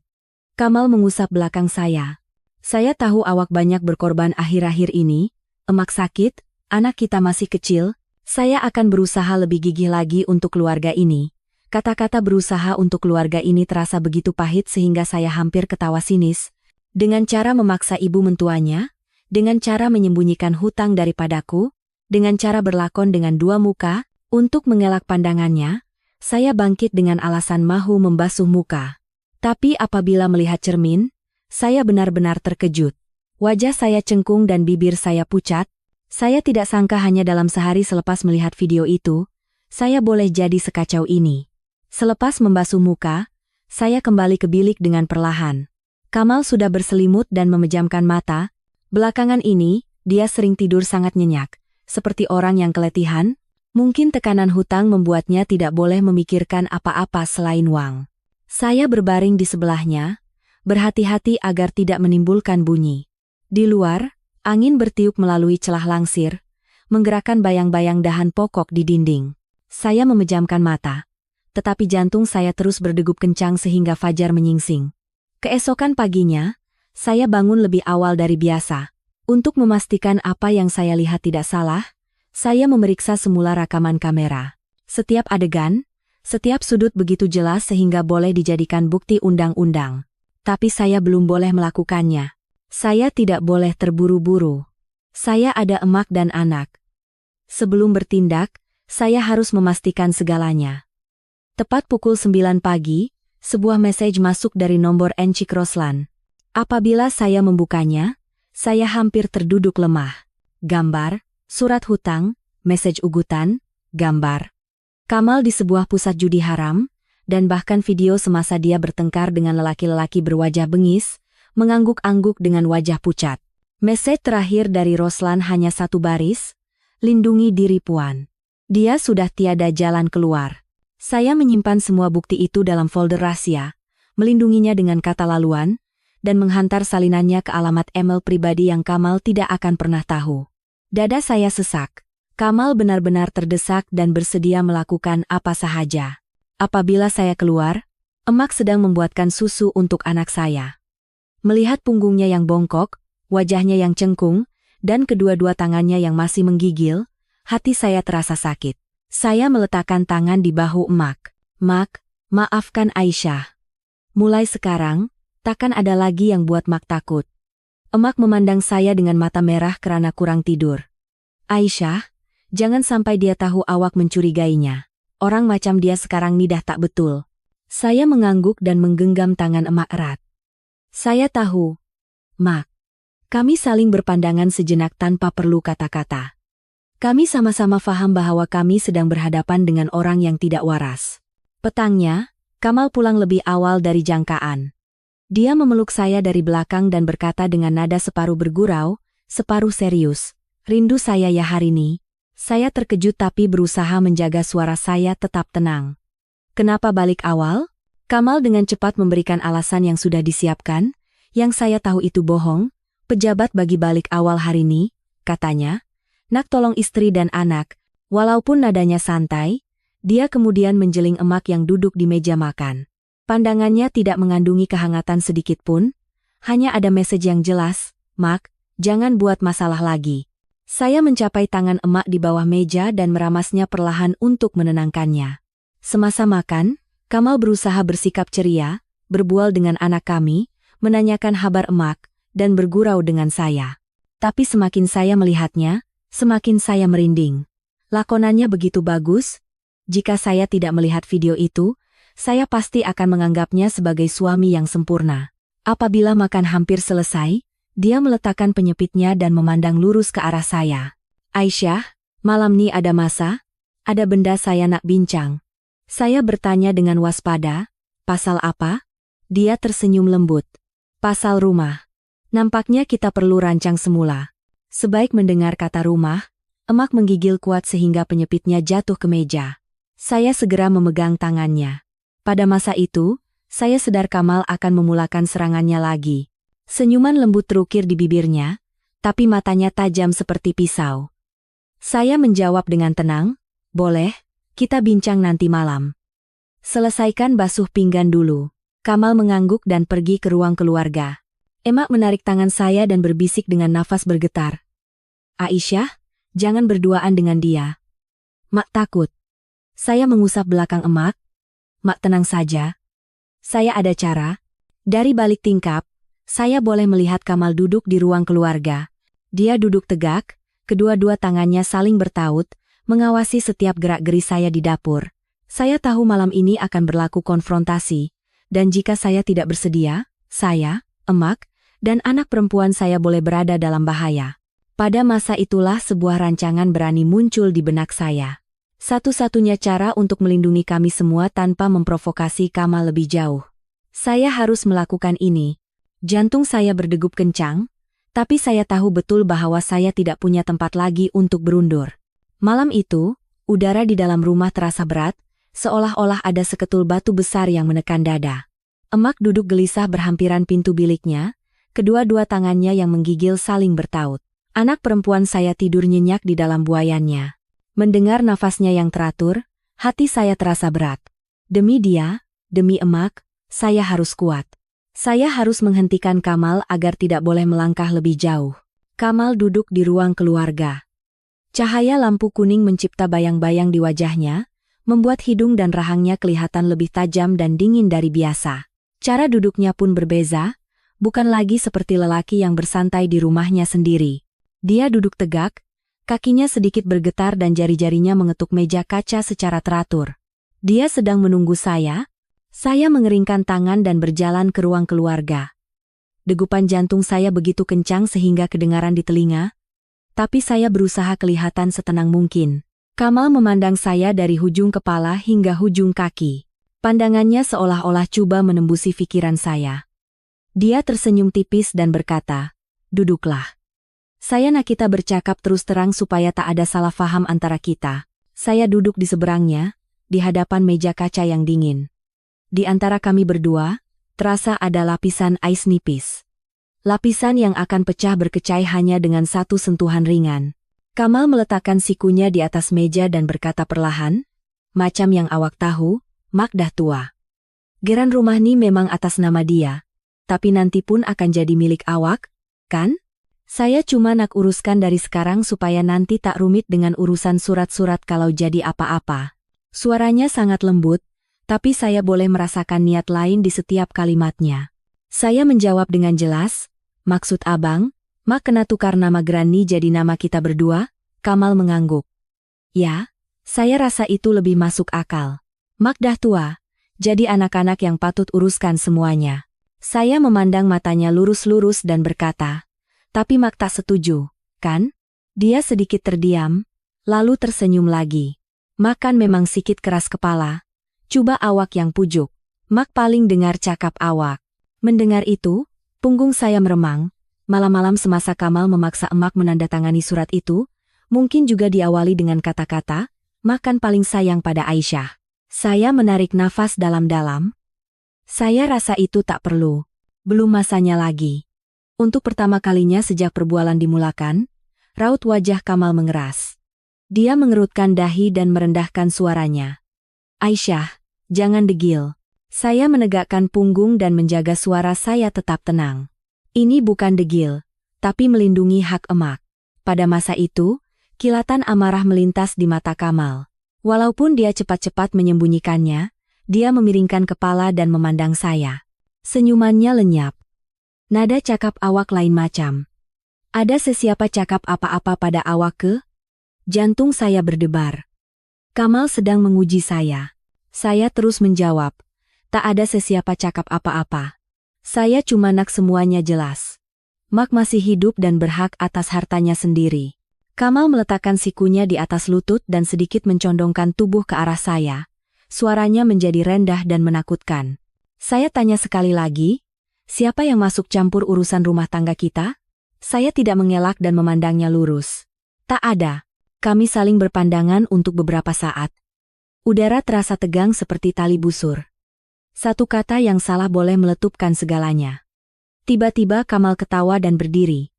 Kamal mengusap belakang saya. "Saya tahu awak banyak berkorban akhir-akhir ini, emak sakit, anak kita masih kecil. Saya akan berusaha lebih gigih lagi untuk keluarga ini." Kata-kata berusaha untuk keluarga ini terasa begitu pahit sehingga saya hampir ketawa sinis. Dengan cara memaksa ibu mentuanya, dengan cara menyembunyikan hutang daripadaku, dengan cara berlakon dengan dua muka, untuk mengelak pandangannya, saya bangkit dengan alasan mahu membasuh muka. Tapi apabila melihat cermin, saya benar-benar terkejut. Wajah saya cengkung dan bibir saya pucat. Saya tidak sangka hanya dalam sehari selepas melihat video itu, saya boleh jadi sekacau ini. Selepas membasuh muka, saya kembali ke bilik dengan perlahan. Kamal sudah berselimut dan memejamkan mata. Belakangan ini, dia sering tidur sangat nyenyak, seperti orang yang keletihan. Mungkin tekanan hutang membuatnya tidak boleh memikirkan apa-apa selain uang. Saya berbaring di sebelahnya, berhati-hati agar tidak menimbulkan bunyi. Di luar, angin bertiup melalui celah langsir, menggerakkan bayang-bayang dahan pokok di dinding. Saya memejamkan mata, tetapi jantung saya terus berdegup kencang sehingga fajar menyingsing. Keesokan paginya, saya bangun lebih awal dari biasa. Untuk memastikan apa yang saya lihat tidak salah, saya memeriksa semula rekaman kamera. Setiap adegan, setiap sudut begitu jelas sehingga boleh dijadikan bukti undang-undang. Tapi saya belum boleh melakukannya. Saya tidak boleh terburu-buru. Saya ada emak dan anak. Sebelum bertindak, saya harus memastikan segalanya. Tepat pukul 9 pagi, sebuah message masuk dari nomor Encik Roslan. Apabila saya membukanya, saya hampir terduduk lemah. Gambar, surat hutang, message ugutan, gambar Kamal di sebuah pusat judi haram, dan bahkan video semasa dia bertengkar dengan lelaki-lelaki berwajah bengis, mengangguk-angguk dengan wajah pucat. Message terakhir dari Roslan hanya satu baris, lindungi diri Puan. Dia sudah tiada jalan keluar. Saya menyimpan semua bukti itu dalam folder rahasia, melindunginya dengan kata laluan, dan menghantar salinannya ke alamat email pribadi yang Kamal tidak akan pernah tahu. Dada saya sesak. Kamal benar-benar terdesak dan bersedia melakukan apa sahaja. Apabila saya keluar, emak sedang membuatkan susu untuk anak saya. Melihat punggungnya yang bongkok, wajahnya yang cengkung, dan kedua-dua tangannya yang masih menggigil, hati saya terasa sakit. Saya meletakkan tangan di bahu emak. Mak, maafkan Aisyah. Mulai sekarang, takkan ada lagi yang buat mak takut. Emak memandang saya dengan mata merah karena kurang tidur. Aisyah, jangan sampai dia tahu awak mencurigainya. Orang macam dia sekarang nidah tak betul. Saya mengangguk dan menggenggam tangan emak erat. Saya tahu. Mak. Kami saling berpandangan sejenak tanpa perlu kata-kata. Kami sama-sama faham bahwa kami sedang berhadapan dengan orang yang tidak waras. Petangnya, Kamal pulang lebih awal dari jangkaan. Dia memeluk saya dari belakang dan berkata dengan nada separuh bergurau, separuh serius. Rindu saya ya Harini. Saya terkejut tapi berusaha menjaga suara saya tetap tenang. Kenapa balik awal? Kamal dengan cepat memberikan alasan yang sudah disiapkan. Yang saya tahu itu bohong. Pejabat bagi balik awal Harini, katanya. Nak tolong istri dan anak. Walaupun nadanya santai, dia kemudian menjeling emak yang duduk di meja makan. Pandangannya tidak mengandungi kehangatan sedikit pun. Hanya ada message yang jelas, Mak, jangan buat masalah lagi. Saya mencapai tangan emak di bawah meja dan meramasnya perlahan untuk menenangkannya. Semasa makan, Kamal berusaha bersikap ceria, berbual dengan anak kami, menanyakan kabar emak, dan bergurau dengan saya. Tapi semakin saya melihatnya, semakin saya merinding. Lakonannya begitu bagus. Jika saya tidak melihat video itu, saya pasti akan menganggapnya sebagai suami yang sempurna. Apabila makan hampir selesai, dia meletakkan penyepitnya dan memandang lurus ke arah saya. Aisyah, malam ni ada masa? Ada benda saya nak bincang. Saya bertanya dengan waspada, pasal apa? Dia tersenyum lembut. Pasal rumah. Nampaknya kita perlu rancang semula. Sebaik mendengar kata rumah, emak menggigil kuat sehingga penyepitnya jatuh ke meja. Saya segera memegang tangannya. Pada masa itu, saya sadar Kamal akan memulakan serangannya lagi. Senyuman lembut terukir di bibirnya, tapi matanya tajam seperti pisau. Saya menjawab dengan tenang, boleh, kita bincang nanti malam. Selesaikan basuh pinggan dulu. Kamal mengangguk dan pergi ke ruang keluarga. Emak menarik tangan saya dan berbisik dengan nafas bergetar. Aisyah, jangan berduaan dengan dia. Mak takut. Saya mengusap belakang emak. Mak tenang saja. Saya ada cara. Dari balik tingkap, saya boleh melihat Kamal duduk di ruang keluarga. Dia duduk tegak, kedua-dua tangannya saling bertaut, mengawasi setiap gerak-geri saya di dapur. Saya tahu malam ini akan berlaku konfrontasi, dan jika saya tidak bersedia, saya, emak, dan anak perempuan saya boleh berada dalam bahaya. Pada masa itulah sebuah rancangan berani muncul di benak saya. Satu-satunya cara untuk melindungi kami semua tanpa memprovokasi Kamal lebih jauh. Saya harus melakukan ini. Jantung saya berdegup kencang, tapi saya tahu betul bahwa saya tidak punya tempat lagi untuk berundur. Malam itu, Udara di dalam rumah terasa berat, seolah-olah ada seketul batu besar yang menekan dada. Emak duduk gelisah berhampiran pintu biliknya, kedua-dua tangannya yang menggigil saling bertaut. Anak perempuan saya tidur nyenyak di dalam buayannya. Mendengar nafasnya yang teratur, hati saya terasa berat. Demi dia, demi emak, saya harus kuat. Saya harus menghentikan Kamal agar tidak boleh melangkah lebih jauh. Kamal duduk di ruang keluarga. Cahaya lampu kuning mencipta bayang-bayang di wajahnya, membuat hidung dan rahangnya kelihatan lebih tajam dan dingin dari biasa. Cara duduknya pun berbeza, bukan lagi seperti lelaki yang bersantai di rumahnya sendiri. Dia duduk tegak, kakinya sedikit bergetar dan jari-jarinya mengetuk meja kaca secara teratur. Dia sedang menunggu saya mengeringkan tangan dan berjalan ke ruang keluarga. Degupan jantung saya begitu kencang sehingga kedengaran di telinga, tapi saya berusaha kelihatan setenang mungkin. Kamal memandang saya dari hujung kepala hingga hujung kaki. Pandangannya seolah-olah coba menembusi pikiran saya. Dia tersenyum tipis dan berkata, "Duduklah. Saya nak kita bercakap terus terang supaya tak ada salah faham antara kita." Saya duduk di seberangnya, di hadapan meja kaca yang dingin. Di antara kami berdua, terasa ada lapisan ais nipis. Lapisan yang akan pecah berkecai hanya dengan satu sentuhan ringan. Kamal meletakkan sikunya di atas meja dan berkata perlahan, "Macam yang awak tahu, Mak dah tua. Geran rumah ni memang atas nama dia, tapi nanti pun akan jadi milik awak, kan? Saya cuma nak uruskan dari sekarang supaya nanti tak rumit dengan urusan surat-surat kalau jadi apa-apa." Suaranya sangat lembut, tapi saya boleh merasakan niat lain di setiap kalimatnya. Saya menjawab dengan jelas, "Maksud abang, Mak kena tukar nama geran ni jadi nama kita berdua?" Kamal mengangguk. "Ya, saya rasa itu lebih masuk akal. Mak dah tua, jadi anak-anak yang patut uruskan semuanya." Saya memandang matanya lurus-lurus dan berkata, "Tapi Mak tak setuju, kan?" Dia sedikit terdiam, lalu tersenyum lagi. "Mak kan memang sikit keras kepala. Coba awak yang pujuk. Mak paling dengar cakap awak." Mendengar itu, punggung saya meremang. Malam-malam semasa Kamal memaksa emak menandatangani surat itu, mungkin juga diawali dengan kata-kata, "Mak kan paling sayang pada Aisyah." Saya menarik nafas dalam-dalam. Saya rasa itu tak perlu. Belum masanya lagi. Untuk pertama kalinya sejak perbualan dimulakan, raut wajah Kamal mengeras. Dia mengerutkan dahi dan merendahkan suaranya. "Aisyah, jangan degil." Saya menegakkan punggung dan menjaga suara saya tetap tenang. Ini bukan degil, tapi melindungi hak emak. Pada masa itu, kilatan amarah melintas di mata Kamal. Walaupun dia cepat-cepat menyembunyikannya, dia memiringkan kepala dan memandang saya. Senyumannya lenyap. "Nada cakap awak lain macam. Ada sesiapa cakap apa-apa pada awak ke?" Jantung saya berdebar. Kamal sedang menguji saya. Saya terus menjawab, "Tak ada sesiapa cakap apa-apa. Saya cuma nak semuanya jelas. Mak masih hidup dan berhak atas hartanya sendiri." Kamal meletakkan sikunya di atas lutut dan sedikit mencondongkan tubuh ke arah saya. Suaranya menjadi rendah dan menakutkan. Saya tanya sekali lagi, "Siapa yang masuk campur urusan rumah tangga kita?" Saya tidak mengelak dan memandangnya lurus. "Tak ada." Kami saling berpandangan untuk beberapa saat. Udara terasa tegang seperti tali busur. Satu kata yang salah boleh meletupkan segalanya. Tiba-tiba Kamal ketawa dan berdiri.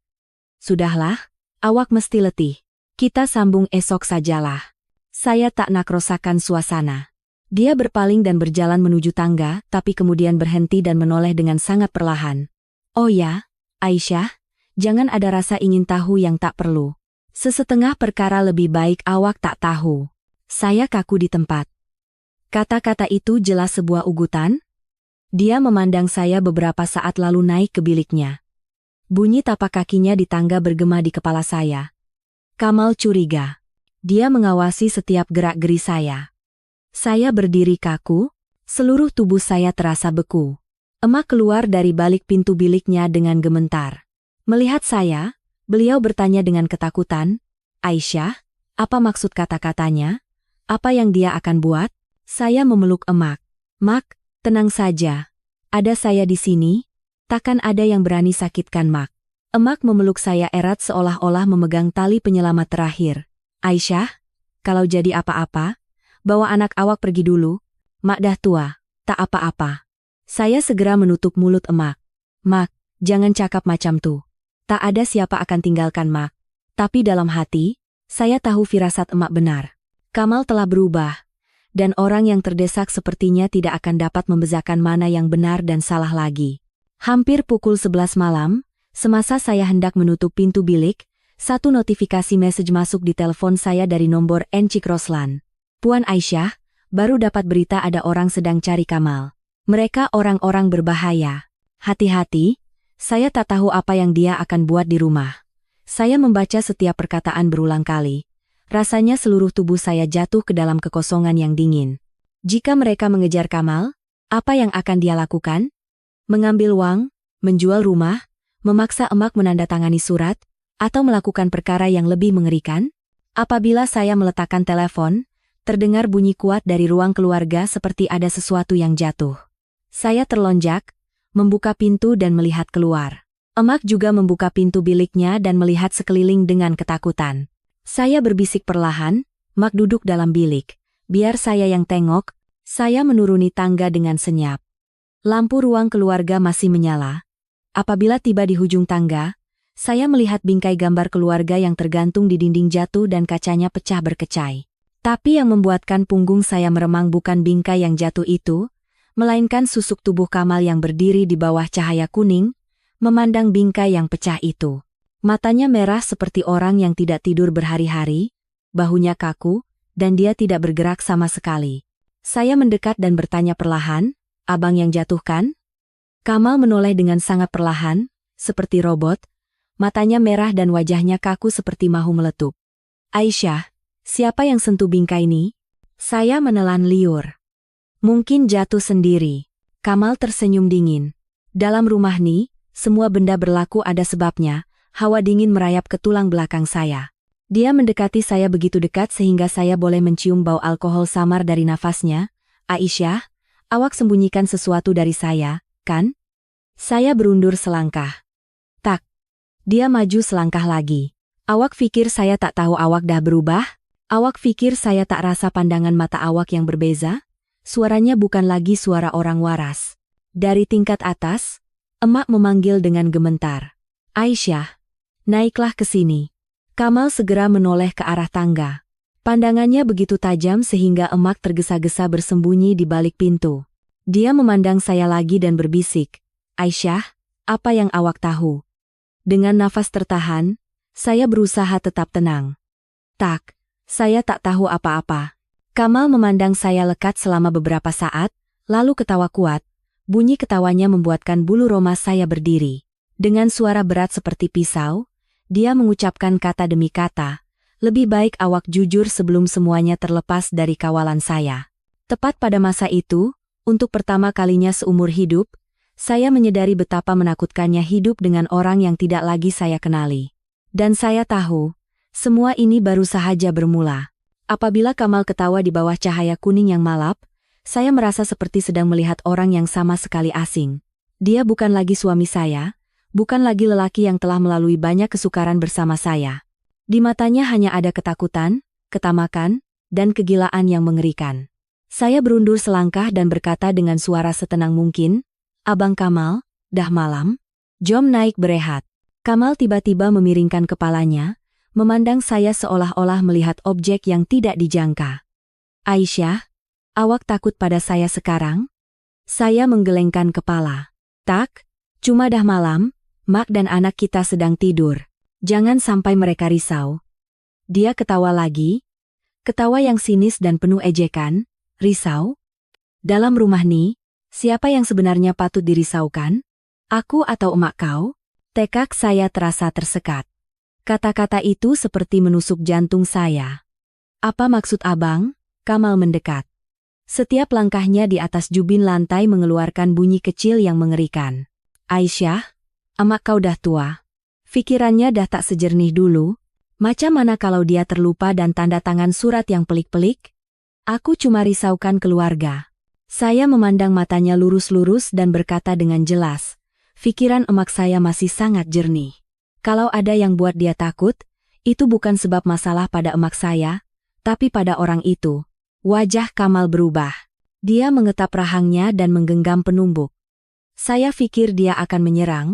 "Sudahlah, awak mesti letih. Kita sambung esok sajalah." Saya tak nak rosakan suasana. Dia berpaling dan berjalan menuju tangga, tapi kemudian berhenti dan menoleh dengan sangat perlahan. "Oh ya, Aisyah, jangan ada rasa ingin tahu yang tak perlu. Sesetengah perkara lebih baik awak tak tahu." Saya kaku di tempat. Kata-kata itu jelas sebuah ugutan. Dia memandang saya beberapa saat lalu naik ke biliknya. Bunyi tapak kakinya di tangga bergema di kepala saya. Kamal curiga. Dia mengawasi setiap gerak-geri saya. Saya berdiri kaku, seluruh tubuh saya terasa beku. Emak keluar dari balik pintu biliknya dengan gemetar. Melihat saya, beliau bertanya dengan ketakutan, "Aisyah, apa maksud kata-katanya? Apa yang dia akan buat?" Saya memeluk emak. "Mak, tenang saja. Ada saya di sini, takkan ada yang berani sakitkan Mak." Emak memeluk saya erat seolah-olah memegang tali penyelamat terakhir. "Aisyah, kalau jadi apa-apa, bawa anak awak pergi dulu. Mak dah tua, tak apa-apa. Saya segera menutup mulut emak. Mak, jangan cakap macam tuh. Tak ada siapa akan tinggalkan Mak. Tapi dalam hati, saya tahu firasat emak benar. Kamal telah berubah. Dan orang yang terdesak sepertinya tidak akan dapat membezakan mana yang benar dan salah lagi. Hampir pukul 11 malam, semasa saya hendak menutup pintu bilik, satu notifikasi message masuk di telepon saya dari nomor Encik Roslan. Puan Aisyah, baru dapat berita ada orang sedang cari Kamal. Mereka orang-orang berbahaya. Hati-hati, saya tak tahu apa yang dia akan buat di rumah. Saya membaca setiap perkataan berulang kali. Rasanya seluruh tubuh saya jatuh ke dalam kekosongan yang dingin. Jika mereka mengejar Kamal, apa yang akan dia lakukan? Mengambil uang, menjual rumah, memaksa emak menandatangani surat, atau melakukan perkara yang lebih mengerikan? Apabila saya meletakkan telepon, terdengar bunyi kuat dari ruang keluarga seperti ada sesuatu yang jatuh. Saya terlonjak, membuka pintu dan melihat keluar. Emak juga membuka pintu biliknya dan melihat sekeliling dengan ketakutan. Saya berbisik perlahan, Mak duduk dalam bilik. Biar saya yang tengok, saya menuruni tangga dengan senyap. Lampu ruang keluarga masih menyala. Apabila tiba di ujung tangga, saya melihat bingkai gambar keluarga yang tergantung di dinding jatuh dan kacanya pecah berkecai. Tapi yang membuatkan punggung saya meremang bukan bingkai yang jatuh itu, melainkan susuk tubuh Kamal yang berdiri di bawah cahaya kuning, memandang bingkai yang pecah itu. Matanya merah seperti orang yang tidak tidur berhari-hari, bahunya kaku, dan dia tidak bergerak sama sekali. Saya mendekat dan bertanya perlahan, "Abang yang jatuhkan?" Kamal menoleh dengan sangat perlahan, seperti robot, matanya merah dan wajahnya kaku seperti mahu meletup. "Aisyah, siapa yang sentuh bingkai ini?" Saya menelan liur. "Mungkin jatuh sendiri." Kamal tersenyum dingin. "Dalam rumah ini, semua benda berlaku ada sebabnya." Hawa dingin merayap ke tulang belakang saya. Dia mendekati saya begitu dekat sehingga saya boleh mencium bau alkohol samar dari nafasnya. "Aisyah, awak sembunyikan sesuatu dari saya, kan?" Saya berundur selangkah. "Tak." Dia maju selangkah lagi. "Awak pikir saya tak tahu awak dah berubah? Awak pikir saya tak rasa pandangan mata awak yang berbeza?" Suaranya bukan lagi suara orang waras. Dari tingkat atas, emak memanggil dengan gemetar. "Aisyah, naiklah ke sini." Kamal segera menoleh ke arah tangga. Pandangannya begitu tajam sehingga emak tergesa-gesa bersembunyi di balik pintu. Dia memandang saya lagi dan berbisik, "Aisyah, apa yang awak tahu?" Dengan nafas tertahan, saya berusaha tetap tenang. "Tak, saya tak tahu apa-apa." Kamal memandang saya lekat selama beberapa saat, lalu ketawa kuat. Bunyi ketawanya membuatkan bulu roma saya berdiri. Dengan suara berat seperti pisau, dia mengucapkan kata demi kata, "Lebih baik awak jujur sebelum semuanya terlepas dari kawalan saya." Tepat pada masa itu, untuk pertama kalinya seumur hidup, saya menyadari betapa menakutkannya hidup dengan orang yang tidak lagi saya kenali. Dan saya tahu, semua ini baru saja bermula. Apabila Kamal ketawa di bawah cahaya kuning yang malap, saya merasa seperti sedang melihat orang yang sama sekali asing. Dia bukan lagi suami saya, bukan lagi lelaki yang telah melalui banyak kesukaran bersama saya. Di matanya hanya ada ketakutan, ketamakan, dan kegilaan yang mengerikan. Saya berundur selangkah dan berkata dengan suara setenang mungkin, "Abang Kamal, dah malam? Jom naik berehat." Kamal tiba-tiba memiringkan kepalanya, memandang saya seolah-olah melihat objek yang tidak dijangka. "Aisyah, awak takut pada saya sekarang?" Saya menggelengkan kepala. "Tak, cuma dah malam. Mak dan anak kita sedang tidur. Jangan sampai mereka risau." Dia ketawa lagi. Ketawa yang sinis dan penuh ejekan. "Risau? Dalam rumah ni, siapa yang sebenarnya patut dirisaukan? Aku atau emak kau?" Tekak saya terasa tersekat. Kata-kata itu seperti menusuk jantung saya. "Apa maksud abang?" Kamal mendekat. Setiap langkahnya di atas jubin lantai mengeluarkan bunyi kecil yang mengerikan. "Aisyah, emak kau dah tua. Pikirannya dah tak sejernih dulu. Macam mana kalau dia terlupa dan tanda tangan surat yang pelik-pelik? Aku cuma risaukan keluarga." Saya memandang matanya lurus-lurus dan berkata dengan jelas, "Pikiran emak saya masih sangat jernih. Kalau ada yang buat dia takut, itu bukan sebab masalah pada emak saya, Tapi pada orang itu, wajah Kamal berubah. Dia mengetap rahangnya dan menggenggam penumbuk. Saya pikir dia akan menyerang,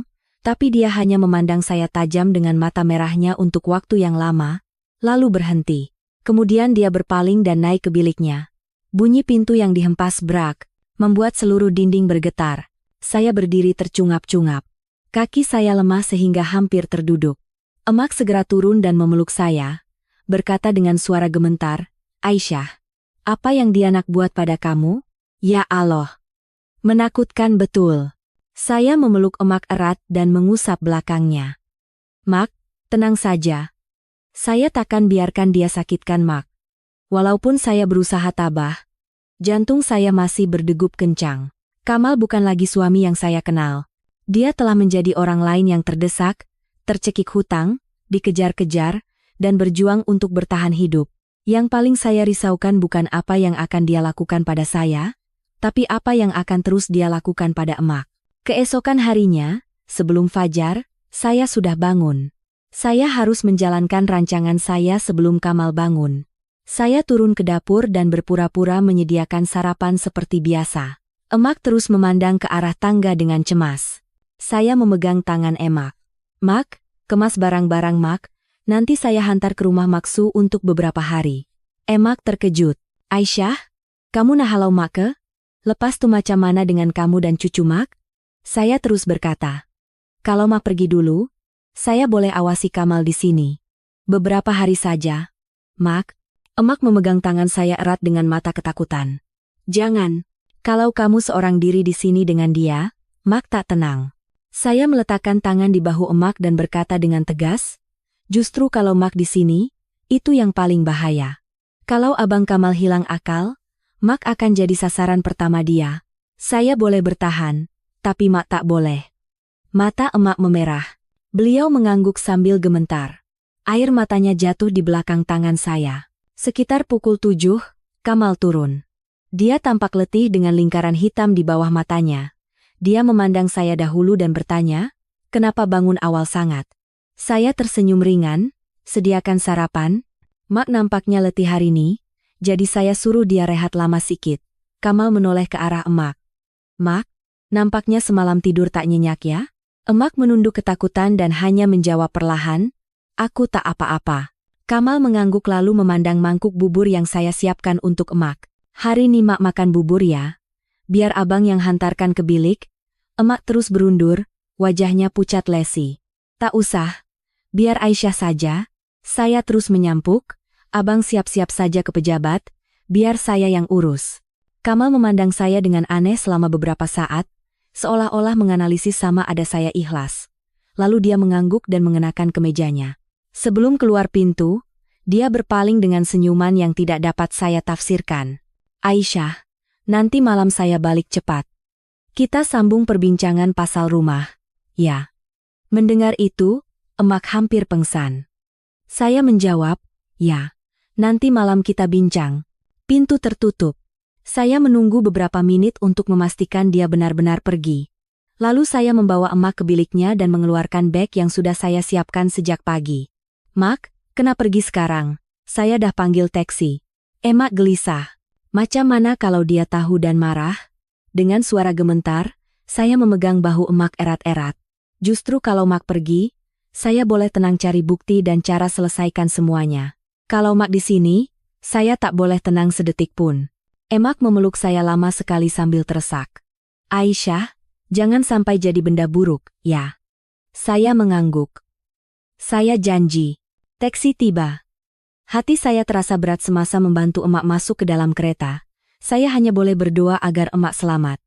tapi dia hanya memandang saya tajam dengan mata merahnya untuk waktu yang lama, lalu berhenti. Kemudian dia berpaling dan naik ke biliknya. Bunyi pintu yang dihempas brak, membuat seluruh dinding bergetar. Saya berdiri tercungap-cungap. Kaki saya lemah sehingga hampir terduduk. Emak segera turun dan memeluk saya, berkata dengan suara gemetar, "Aisyah, apa yang dia nak buat pada kamu? Ya Allah. Menakutkan betul." Saya memeluk emak erat dan mengusap belakangnya. "Mak, tenang saja. Saya takkan biarkan dia sakitkan Mak." Walaupun saya berusaha tabah, jantung saya masih berdegup kencang. Kamal bukan lagi suami yang saya kenal. Dia telah menjadi orang lain yang terdesak, tercekik hutang, dikejar-kejar, dan berjuang untuk bertahan hidup. Yang paling saya risaukan bukan apa yang akan dia lakukan pada saya, tapi apa yang akan terus dia lakukan pada emak. Keesokan harinya, sebelum fajar, saya sudah bangun. Saya harus menjalankan rancangan saya sebelum Kamal bangun. Saya turun ke dapur dan berpura-pura menyediakan sarapan seperti biasa. Emak terus memandang ke arah tangga dengan cemas. Saya memegang tangan emak. "Mak, kemas barang-barang Mak, nanti saya hantar ke rumah Maksu untuk beberapa hari." Emak terkejut. "Aisyah, kamu nah halau Mak ke? Lepas tu macam mana dengan kamu dan cucu Mak?" Saya terus berkata, "Kalau Mak pergi dulu, saya boleh awasi Kamal di sini. Beberapa hari saja." "Mak." Emak memegang tangan saya erat dengan mata ketakutan. "Jangan. Kalau kamu seorang diri di sini dengan dia, Mak tak tenang." Saya meletakkan tangan di bahu emak dan berkata dengan tegas, "Justru kalau Mak di sini, itu yang paling bahaya. Kalau Abang Kamal hilang akal, Mak akan jadi sasaran pertama dia. Saya boleh bertahan, tapi Mak tak boleh." Mata emak memerah. Beliau mengangguk sambil gemetar. Air matanya jatuh di belakang tangan saya. Sekitar pukul 7, Kamal turun. Dia tampak letih dengan lingkaran hitam di bawah matanya. Dia memandang saya dahulu dan bertanya, "Kenapa bangun awal sangat?" Saya tersenyum ringan, "Sediakan sarapan." "Mak nampaknya letih hari ini, jadi saya suruh dia rehat lama sikit." Kamal menoleh ke arah emak. "Mak, nampaknya semalam tidur tak nyenyak ya?" Emak menunduk ketakutan dan hanya menjawab perlahan, "Aku tak apa-apa." Kamal mengangguk lalu memandang mangkuk bubur yang saya siapkan untuk emak. "Hari ini Mak makan bubur ya? Biar abang yang hantarkan ke bilik." Emak terus berundur, wajahnya pucat lesi. "Tak usah. Biar Aisyah saja." Saya terus menyampuk, "Abang siap-siap saja ke pejabat, biar saya yang urus." Kamal memandang saya dengan aneh selama beberapa saat, seolah-olah menganalisis sama ada saya ikhlas. Lalu dia mengangguk dan mengenakan kemejanya. Sebelum keluar pintu, dia berpaling dengan senyuman yang tidak dapat saya tafsirkan. "Aisyah, nanti malam saya balik cepat. Kita sambung perbincangan pasal rumah, ya." Mendengar itu, emak hampir pengsan. Saya menjawab, "Ya, nanti malam kita bincang." Pintu tertutup. Saya menunggu beberapa menit untuk memastikan dia benar-benar pergi. Lalu saya membawa emak ke biliknya dan mengeluarkan beg yang sudah saya siapkan sejak pagi. "Mak, kena pergi sekarang. Saya dah panggil taksi." Emak gelisah. "Macam mana kalau dia tahu dan marah?" Dengan suara gemetar, saya memegang bahu emak erat-erat. "Justru kalau Mak pergi, saya boleh tenang cari bukti dan cara selesaikan semuanya. Kalau Mak di sini, saya tak boleh tenang sedetik pun." Emak memeluk saya lama sekali sambil tersesak. "Aisyah, jangan sampai jadi benda buruk, ya." Saya mengangguk. "Saya janji." Taksi tiba. Hati saya terasa berat semasa membantu emak masuk ke dalam kereta. Saya hanya boleh berdoa agar emak selamat.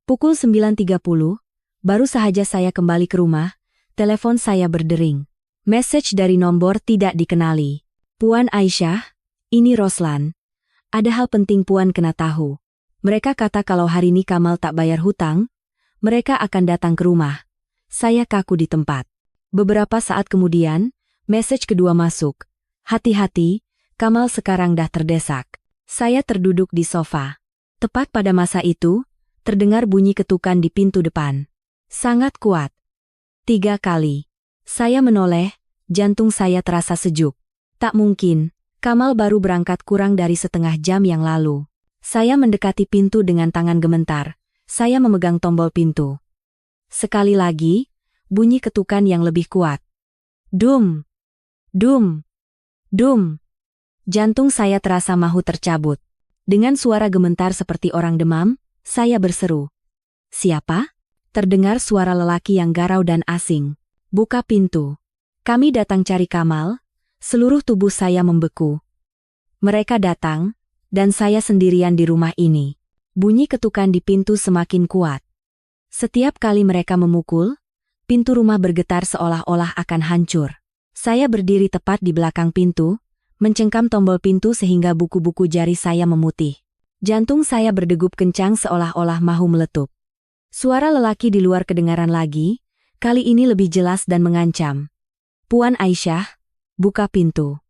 Pukul 9.30, baru sahaja saya kembali ke rumah, telepon saya berdering. Message dari nomor tidak dikenali. "Puan Aisyah, ini Roslan. Ada hal penting Puan kena tahu. Mereka kata kalau hari ini Kamal tak bayar hutang, mereka akan datang ke rumah." Saya kaku di tempat. Beberapa saat kemudian, message kedua masuk. "Hati-hati, Kamal sekarang dah terdesak." Saya terduduk di sofa. Tepat pada masa itu, terdengar bunyi ketukan di pintu depan. Sangat kuat. 3 kali. Saya menoleh, jantung saya terasa sejuk. Tak mungkin, Kamal baru berangkat kurang dari setengah jam yang lalu. Saya mendekati pintu dengan tangan gemetar. Saya memegang tombol pintu. Sekali lagi, bunyi ketukan yang lebih kuat. Dum! Dum! Dum! Jantung saya terasa mahu tercabut. Dengan suara gemetar seperti orang demam, saya berseru. Siapa? Terdengar suara lelaki yang garau dan asing. Buka pintu. Kami datang cari Kamal. Seluruh tubuh saya membeku. Mereka datang, dan saya sendirian di rumah ini. Bunyi ketukan di pintu semakin kuat. Setiap kali mereka memukul, pintu rumah bergetar seolah-olah akan hancur. Saya berdiri tepat di belakang pintu, mencengkam tombol pintu sehingga buku-buku jari saya memutih. Jantung saya berdegup kencang seolah-olah mahu meletup. Suara lelaki di luar kedengaran lagi, kali ini lebih jelas dan mengancam. Puan Aisyah, buka pintu.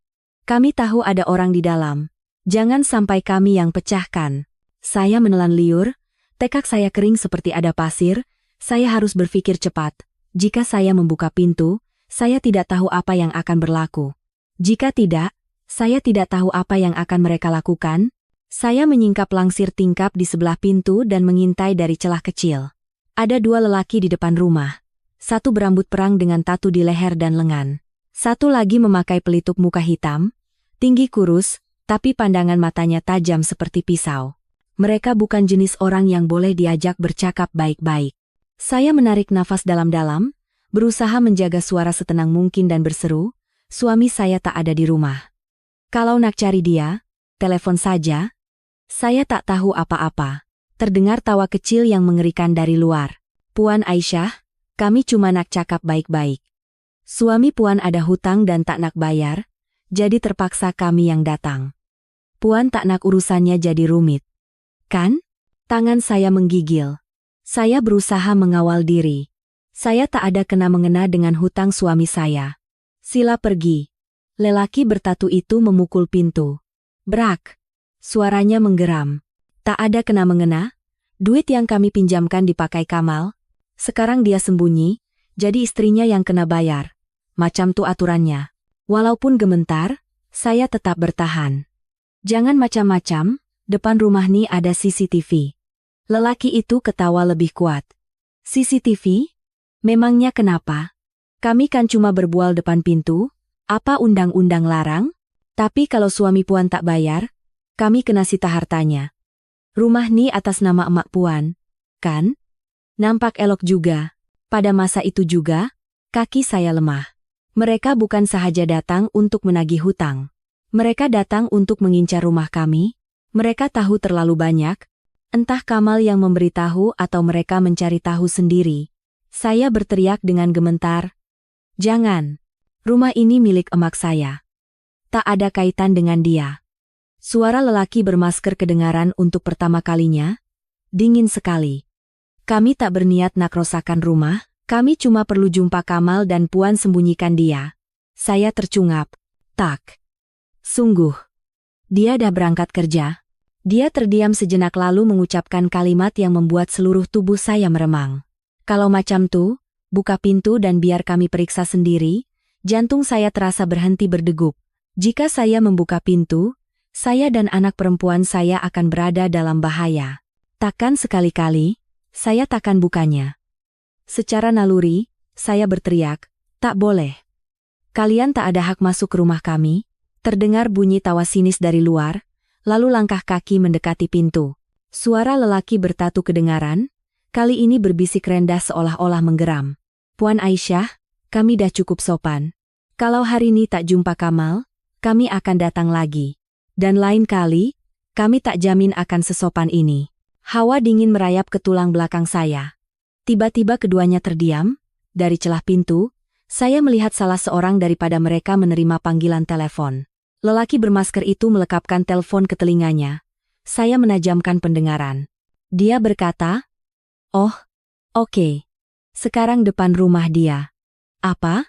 Kami tahu ada orang di dalam. Jangan sampai kami yang pecahkan. Saya menelan liur, tekad saya kering seperti ada pasir, saya harus berpikir cepat. Jika saya membuka pintu, saya tidak tahu apa yang akan berlaku. Jika tidak, saya tidak tahu apa yang akan mereka lakukan. Saya menyingkap langsir tingkap di sebelah pintu dan mengintai dari celah kecil. Ada dua lelaki di depan rumah. Satu berambut perang dengan tatu di leher dan lengan. Satu lagi memakai pelitup muka hitam, tinggi kurus, tapi pandangan matanya tajam seperti pisau. Mereka bukan jenis orang yang boleh diajak bercakap baik-baik. Saya menarik nafas dalam-dalam, berusaha menjaga suara setenang mungkin dan berseru, suami saya tak ada di rumah. Kalau nak cari dia, telepon saja. Saya tak tahu apa-apa. Terdengar tawa kecil yang mengerikan dari luar. Puan Aisyah, kami cuma nak cakap baik-baik. Suami Puan ada hutang dan tak nak bayar, jadi terpaksa kami yang datang. Puan tak nak urusannya jadi rumit. Kan? Tangan saya menggigil. Saya berusaha mengawal diri. Saya tak ada kena-mengena dengan hutang suami saya. Sila pergi. Lelaki bertatu itu memukul pintu. Brak. Suaranya menggeram. Tak ada kena-mengena. Duit yang kami pinjamkan dipakai Kamal. Sekarang dia sembunyi, jadi istrinya yang kena bayar. Macam tuh aturannya. Walaupun gemetar, saya tetap bertahan. Jangan macam-macam, depan rumah nih ada CCTV. Lelaki itu ketawa lebih kuat. CCTV? Memangnya kenapa? Kami kan cuma berbual depan pintu, apa undang-undang larang? Tapi kalau suami Puan tak bayar, kami kena sita hartanya. Rumah nih atas nama emak Puan, kan? Nampak elok juga. Pada masa itu juga, kaki saya lemah. Mereka bukan sahaja datang untuk menagih hutang. Mereka datang untuk mengincar rumah kami. Mereka tahu terlalu banyak. Entah Kamal yang memberitahu atau mereka mencari tahu sendiri. Saya berteriak dengan gemetar. Jangan. Rumah ini milik emak saya. Tak ada kaitan dengan dia. Suara lelaki bermasker kedengaran untuk pertama kalinya. Dingin sekali. Kami tak berniat nak rosakan rumah. Kami cuma perlu jumpa Kamal dan Puan sembunyikan dia. Saya tercungap. Tak. Sungguh. Dia dah berangkat kerja. Dia terdiam sejenak lalu mengucapkan kalimat yang membuat seluruh tubuh saya meremang. Kalau macam tuh, buka pintu dan biar kami periksa sendiri. Jantung saya terasa berhenti berdegup. Jika saya membuka pintu, saya dan anak perempuan saya akan berada dalam bahaya. Takkan sekali-kali, saya takkan bukanya. Secara naluri, saya berteriak, tak boleh. Kalian tak ada hak masuk ke rumah kami. Terdengar bunyi tawa sinis dari luar, lalu langkah kaki mendekati pintu. Suara lelaki bertatu kedengaran, kali ini berbisik rendah seolah-olah menggeram. Puan Aisyah, kami dah cukup sopan. Kalau hari ini tak jumpa Kamal, kami akan datang lagi. Dan lain kali, kami tak jamin akan sesopan ini. Hawa dingin merayap ke tulang belakang saya. Tiba-tiba keduanya terdiam. Dari celah pintu, saya melihat salah seorang daripada mereka menerima panggilan telepon. Lelaki bermasker itu melekapkan telepon ke telinganya. Saya menajamkan pendengaran. Dia berkata, "Oh, oke. Sekarang depan rumah dia." "Apa?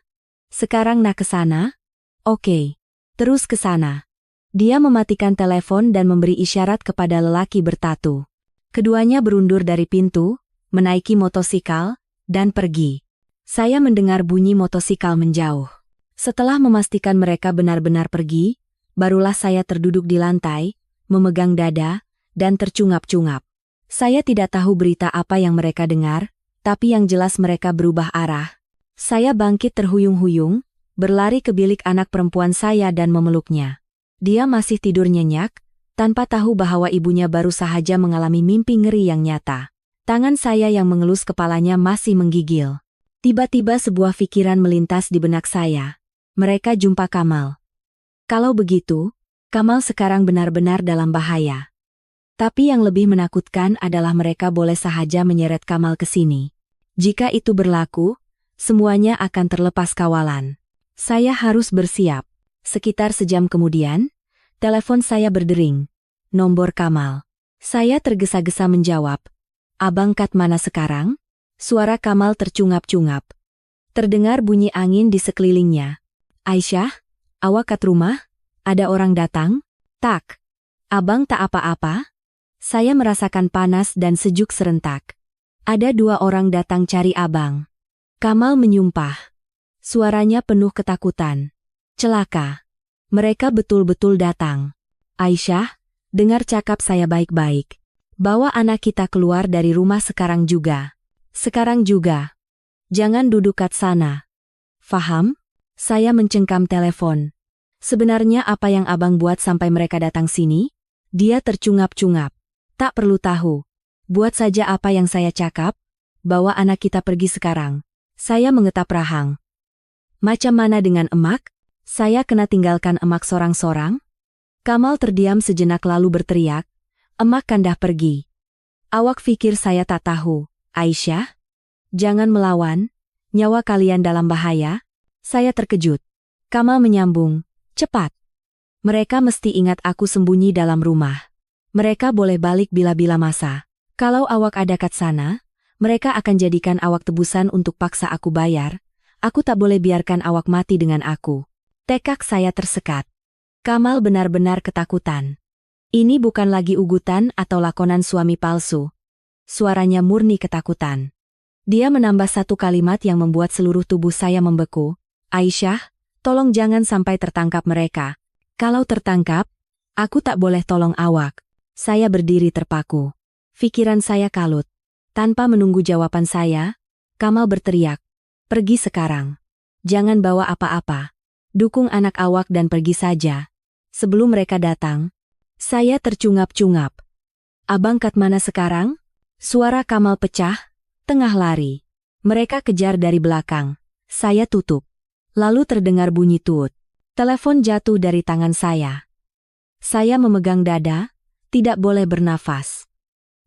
Sekarang nak ke sana?" "Oke. Terus ke sana." Dia mematikan telepon dan memberi isyarat kepada lelaki bertatu. Keduanya berundur dari pintu, menaiki motosikal, dan pergi. Saya mendengar bunyi motosikal menjauh. Setelah memastikan mereka benar-benar pergi, barulah saya terduduk di lantai, memegang dada, dan tercungap-cungap. Saya tidak tahu berita apa yang mereka dengar, tapi yang jelas mereka berubah arah. Saya bangkit terhuyung-huyung, berlari ke bilik anak perempuan saya dan memeluknya. Dia masih tidur nyenyak, tanpa tahu bahwa ibunya baru saja mengalami mimpi ngeri yang nyata. Tangan saya yang mengelus kepalanya masih menggigil. Tiba-tiba sebuah pikiran melintas di benak saya. Mereka jumpa Kamal. Kalau begitu, Kamal sekarang benar-benar dalam bahaya. Tapi yang lebih menakutkan adalah mereka boleh saja menyeret Kamal ke sini. Jika itu berlaku, semuanya akan terlepas kawalan. Saya harus bersiap. Sekitar sejam kemudian, telepon saya berdering. Nomor Kamal. Saya tergesa-gesa menjawab. Abang kat mana sekarang? Suara Kamal tercungap-cungap. Terdengar bunyi angin di sekelilingnya. Aisyah, awak kat rumah? Ada orang datang? Tak. Abang tak apa-apa? Saya merasakan panas dan sejuk serentak. Ada 2 orang datang cari abang. Kamal menyumpah. Suaranya penuh ketakutan. Celaka. Mereka betul-betul datang. Aisyah, dengar cakap saya baik-baik. Bawa anak kita keluar dari rumah sekarang juga. Sekarang juga. Jangan duduk kat sana. Faham? Saya mencengkam telepon. Sebenarnya apa yang abang buat sampai mereka datang sini? Dia tercungap-cungap. Tak perlu tahu. Buat saja apa yang saya cakap. Bawa anak kita pergi sekarang. Saya mengetap rahang. Macam mana dengan emak? Saya kena tinggalkan emak sorang-sorang? Kamal terdiam sejenak lalu berteriak. Emak kandah pergi. Awak pikir saya tak tahu, Aisyah? Jangan melawan. Nyawa kalian dalam bahaya. Saya terkejut. Kamal menyambung. Cepat. Mereka mesti ingat aku sembunyi dalam rumah. Mereka boleh balik bila-bila masa. Kalau awak ada kat sana, mereka akan jadikan awak tebusan untuk paksa aku bayar. Aku tak boleh biarkan awak mati dengan aku. Tekak saya tersekat. Kamal benar-benar ketakutan. Ini bukan lagi ugutan atau lakonan suami palsu. Suaranya murni ketakutan. Dia menambah satu kalimat yang membuat seluruh tubuh saya membeku. Aisyah, tolong jangan sampai tertangkap mereka. Kalau tertangkap, aku tak boleh tolong awak. Saya berdiri terpaku. Pikiran saya kalut. Tanpa menunggu jawaban saya, Kamal berteriak. Pergi sekarang. Jangan bawa apa-apa. Dukung anak awak dan pergi saja. Sebelum mereka datang, saya tercungap-cungap. Abang kat mana sekarang? Suara Kamal pecah, tengah lari. Mereka kejar dari belakang. Saya tutup. Lalu terdengar bunyi tut. Telepon jatuh dari tangan saya. Saya memegang dada, tidak boleh bernafas.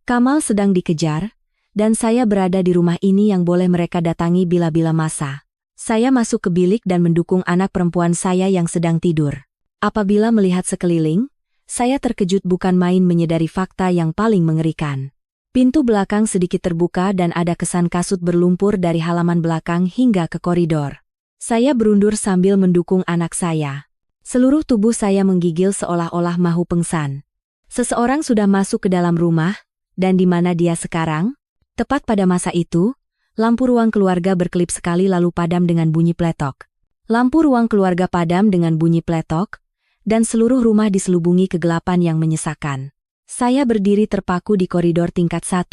Kamal sedang dikejar, dan saya berada di rumah ini yang boleh mereka datangi bila-bila masa. Saya masuk ke bilik dan mendukung anak perempuan saya yang sedang tidur. Apabila melihat sekeliling, saya terkejut bukan main menyadari fakta yang paling mengerikan. Pintu belakang sedikit terbuka dan ada kesan kasut berlumpur dari halaman belakang hingga ke koridor. Saya berundur sambil mendukung anak saya. Seluruh tubuh saya menggigil seolah-olah mahu pengsan. Seseorang sudah masuk ke dalam rumah, dan di mana dia sekarang? Tepat pada masa itu, lampu ruang keluarga berkelip sekali lalu padam dengan bunyi pletok. Lampu ruang keluarga padam dengan bunyi pletok, dan seluruh rumah diselubungi kegelapan yang menyesakan. Saya berdiri terpaku di koridor tingkat 1,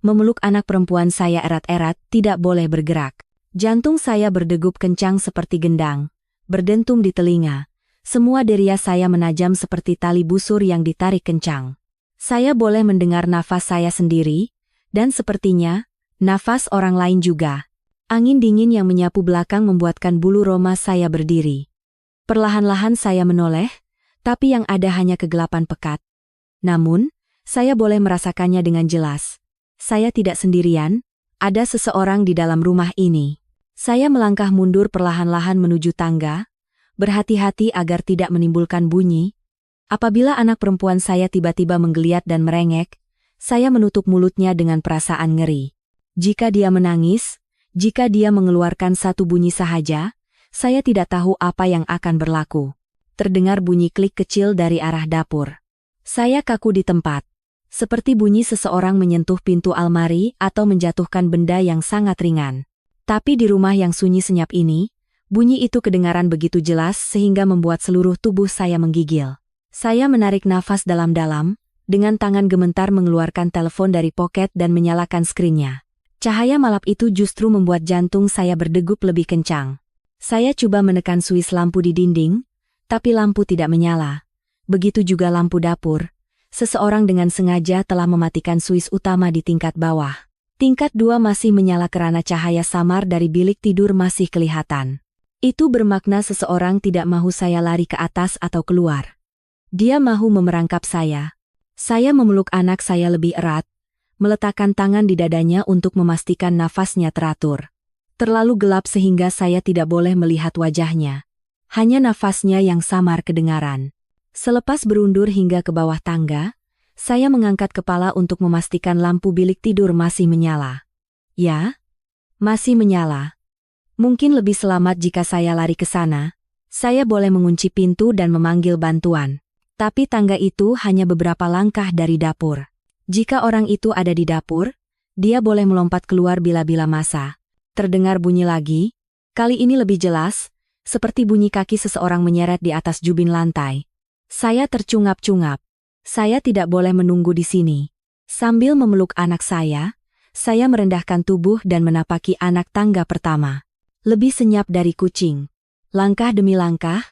memeluk anak perempuan saya erat-erat, tidak boleh bergerak. Jantung saya berdegup kencang seperti gendang, berdentum di telinga. Semua deria saya menajam seperti tali busur yang ditarik kencang. Saya boleh mendengar nafas saya sendiri, dan sepertinya, nafas orang lain juga. Angin dingin yang menyapu belakang membuatkan bulu roma saya berdiri. Perlahan-lahan saya menoleh, tapi yang ada hanya kegelapan pekat. Namun, saya boleh merasakannya dengan jelas. Saya tidak sendirian, ada seseorang di dalam rumah ini. Saya melangkah mundur perlahan-lahan menuju tangga, berhati-hati agar tidak menimbulkan bunyi. Apabila anak perempuan saya tiba-tiba menggeliat dan merengek, saya menutup mulutnya dengan perasaan ngeri. Jika dia menangis, jika dia mengeluarkan satu bunyi sahaja, saya tidak tahu apa yang akan berlaku. Terdengar bunyi klik kecil dari arah dapur. Saya kaku di tempat. Seperti bunyi seseorang menyentuh pintu almari atau menjatuhkan benda yang sangat ringan. Tapi di rumah yang sunyi senyap ini, Bunyi itu kedengaran begitu jelas sehingga membuat seluruh tubuh saya menggigil. Saya menarik nafas dalam-dalam, dengan tangan gemetar mengeluarkan telepon dari poket dan menyalakan skrinnya. Cahaya malap itu justru membuat jantung saya berdegup lebih kencang. Saya coba menekan suis lampu di dinding, tapi lampu tidak menyala. Begitu juga lampu dapur. Seseorang dengan sengaja telah mematikan suis utama di tingkat bawah. Tingkat 2 masih menyala karena cahaya samar dari bilik tidur masih kelihatan. Itu bermakna seseorang tidak mahu saya lari ke atas atau keluar. Dia mahu memerangkap saya. Saya memeluk anak saya lebih erat, meletakkan tangan di dadanya untuk memastikan nafasnya teratur. Terlalu gelap sehingga saya tidak boleh melihat wajahnya. Hanya nafasnya yang samar kedengaran. Selepas berundur hingga ke bawah tangga, saya mengangkat kepala untuk memastikan lampu bilik tidur masih menyala. Ya, masih menyala. Mungkin lebih selamat jika saya lari ke sana. Saya boleh mengunci pintu dan memanggil bantuan. Tapi tangga itu hanya beberapa langkah dari dapur. Jika orang itu ada di dapur, dia boleh melompat keluar bila-bila masa. Terdengar bunyi lagi, kali ini lebih jelas, seperti bunyi kaki seseorang menyeret di atas jubin lantai. Saya tercungap-cungap. Saya tidak boleh menunggu di sini. Sambil memeluk anak saya merendahkan tubuh dan menapaki anak tangga pertama. Lebih senyap dari kucing. Langkah demi langkah,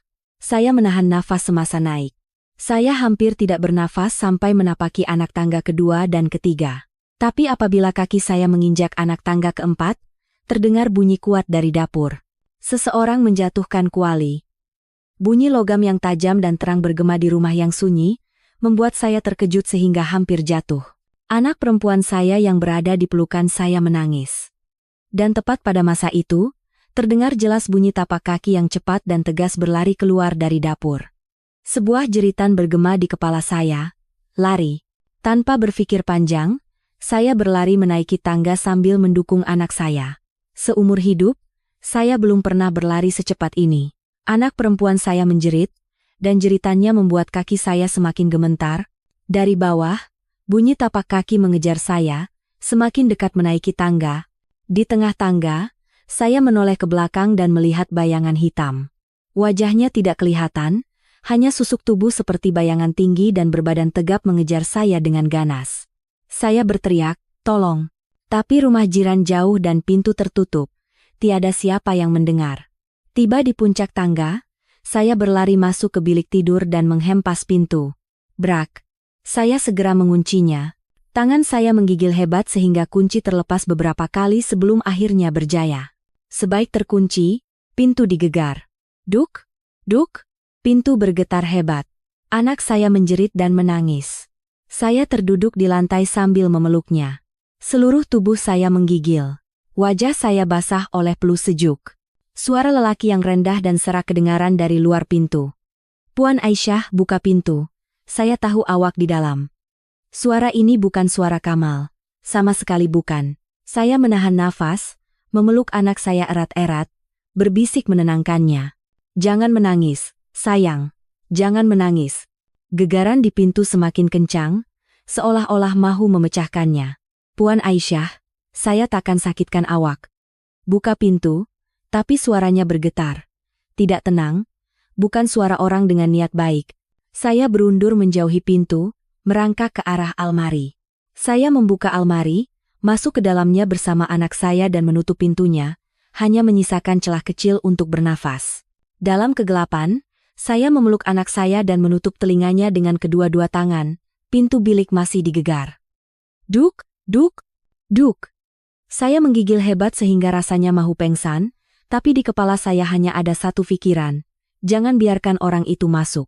saya menahan nafas semasa naik. Saya hampir tidak bernafas sampai menapaki anak tangga kedua dan ketiga. Tapi apabila kaki saya menginjak anak tangga keempat, terdengar bunyi kuat dari dapur. Seseorang menjatuhkan kuali. Bunyi logam yang tajam dan terang bergema di rumah yang sunyi, membuat saya terkejut sehingga hampir jatuh. Anak perempuan saya yang berada di pelukan saya menangis. Dan tepat pada masa itu, terdengar jelas bunyi tapak kaki yang cepat dan tegas berlari keluar dari dapur. Sebuah jeritan bergema di kepala saya. Lari. Tanpa berpikir panjang, saya berlari menaiki tangga sambil mendukung anak saya. Seumur hidup, saya belum pernah berlari secepat ini. Anak perempuan saya menjerit, dan jeritannya membuat kaki saya semakin gemetar. Dari bawah, bunyi tapak kaki mengejar saya, semakin dekat menaiki tangga. Di tengah tangga, saya menoleh ke belakang dan melihat bayangan hitam. Wajahnya tidak kelihatan, hanya susuk tubuh seperti bayangan tinggi dan berbadan tegap mengejar saya dengan ganas. Saya berteriak, "Tolong!" Tapi rumah jiran jauh dan pintu tertutup. Tiada siapa yang mendengar. Tiba di puncak tangga, saya berlari masuk ke bilik tidur dan menghempas pintu. Brak! Saya segera menguncinya. Tangan saya menggigil hebat sehingga kunci terlepas beberapa kali sebelum akhirnya berjaya. Sebaik terkunci, pintu digegar. Duk! Duk! Pintu bergetar hebat. Anak saya menjerit dan menangis. Saya terduduk di lantai sambil memeluknya. Seluruh tubuh saya menggigil. Wajah saya basah oleh pelus sejuk. Suara lelaki yang rendah dan serak kedengaran dari luar pintu. "Puan Aisyah, buka pintu. Saya tahu awak di dalam." Suara ini bukan suara Kamal. Sama sekali bukan. Saya menahan nafas, memeluk anak saya erat-erat, berbisik menenangkannya. "Jangan menangis. Sayang, jangan menangis." Gegaran di pintu semakin kencang, seolah-olah mahu memecahkannya. "Puan Aisyah, saya takkan sakitkan awak." Buka pintu, tapi suaranya bergetar. Tidak tenang, bukan suara orang dengan niat baik. Saya berundur menjauhi pintu, merangkak ke arah almari. Saya membuka almari, masuk ke dalamnya bersama anak saya dan menutup pintunya, hanya menyisakan celah kecil untuk bernafas. Dalam kegelapan, saya memeluk anak saya dan menutup telinganya dengan kedua-dua tangan. Pintu bilik masih digegar. Duk, duk, duk. Saya menggigil hebat sehingga rasanya mahu pengsan, tapi di kepala saya hanya ada satu pikiran. Jangan biarkan orang itu masuk.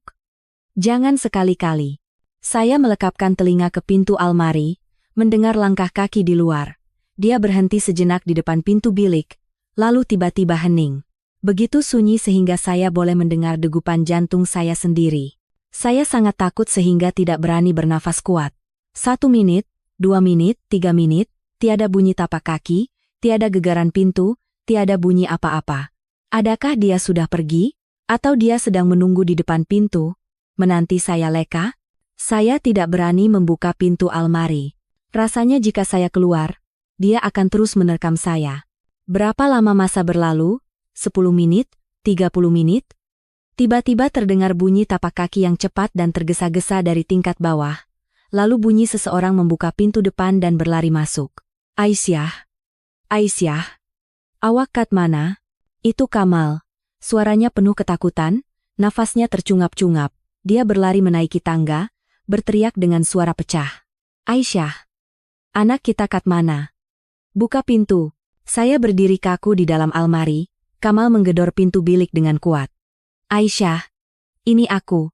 Jangan sekali-kali. Saya melekapkan telinga ke pintu almari, mendengar langkah kaki di luar. Dia berhenti sejenak di depan pintu bilik, lalu tiba-tiba hening. Begitu sunyi sehingga saya boleh mendengar degupan jantung saya sendiri. Saya sangat takut sehingga tidak berani bernafas kuat. 1 menit, 2 menit, 3 menit, tiada bunyi tapak kaki, tiada gegaran pintu, tiada bunyi apa-apa. Adakah dia sudah pergi? Atau dia sedang menunggu di depan pintu, menanti saya leka? Saya tidak berani membuka pintu almari. Rasanya jika saya keluar, dia akan terus menerkam saya. Berapa lama masa berlalu? 10 menit, 30 menit. Tiba-tiba terdengar bunyi tapak kaki yang cepat dan tergesa-gesa dari tingkat bawah. Lalu bunyi seseorang membuka pintu depan dan berlari masuk. Aisyah. Aisyah. Awak kat mana? Itu Kamal. Suaranya penuh ketakutan, nafasnya tercungap-cungap. Dia berlari menaiki tangga, berteriak dengan suara pecah. Aisyah. Anak kita kat mana? Buka pintu. Saya berdiri kaku di dalam almari. Kamal menggedor pintu bilik dengan kuat. Aisyah. Ini aku.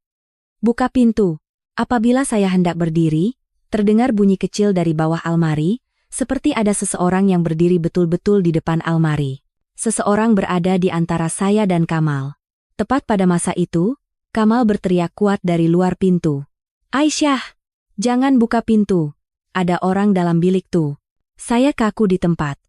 Buka pintu. Apabila saya hendak berdiri, terdengar bunyi kecil dari bawah almari, seperti ada seseorang yang berdiri betul-betul di depan almari. Seseorang berada di antara saya dan Kamal. Tepat pada masa itu, Kamal berteriak kuat dari luar pintu. Aisyah, jangan buka pintu. Ada orang dalam bilik tuh. Saya kaku di tempat.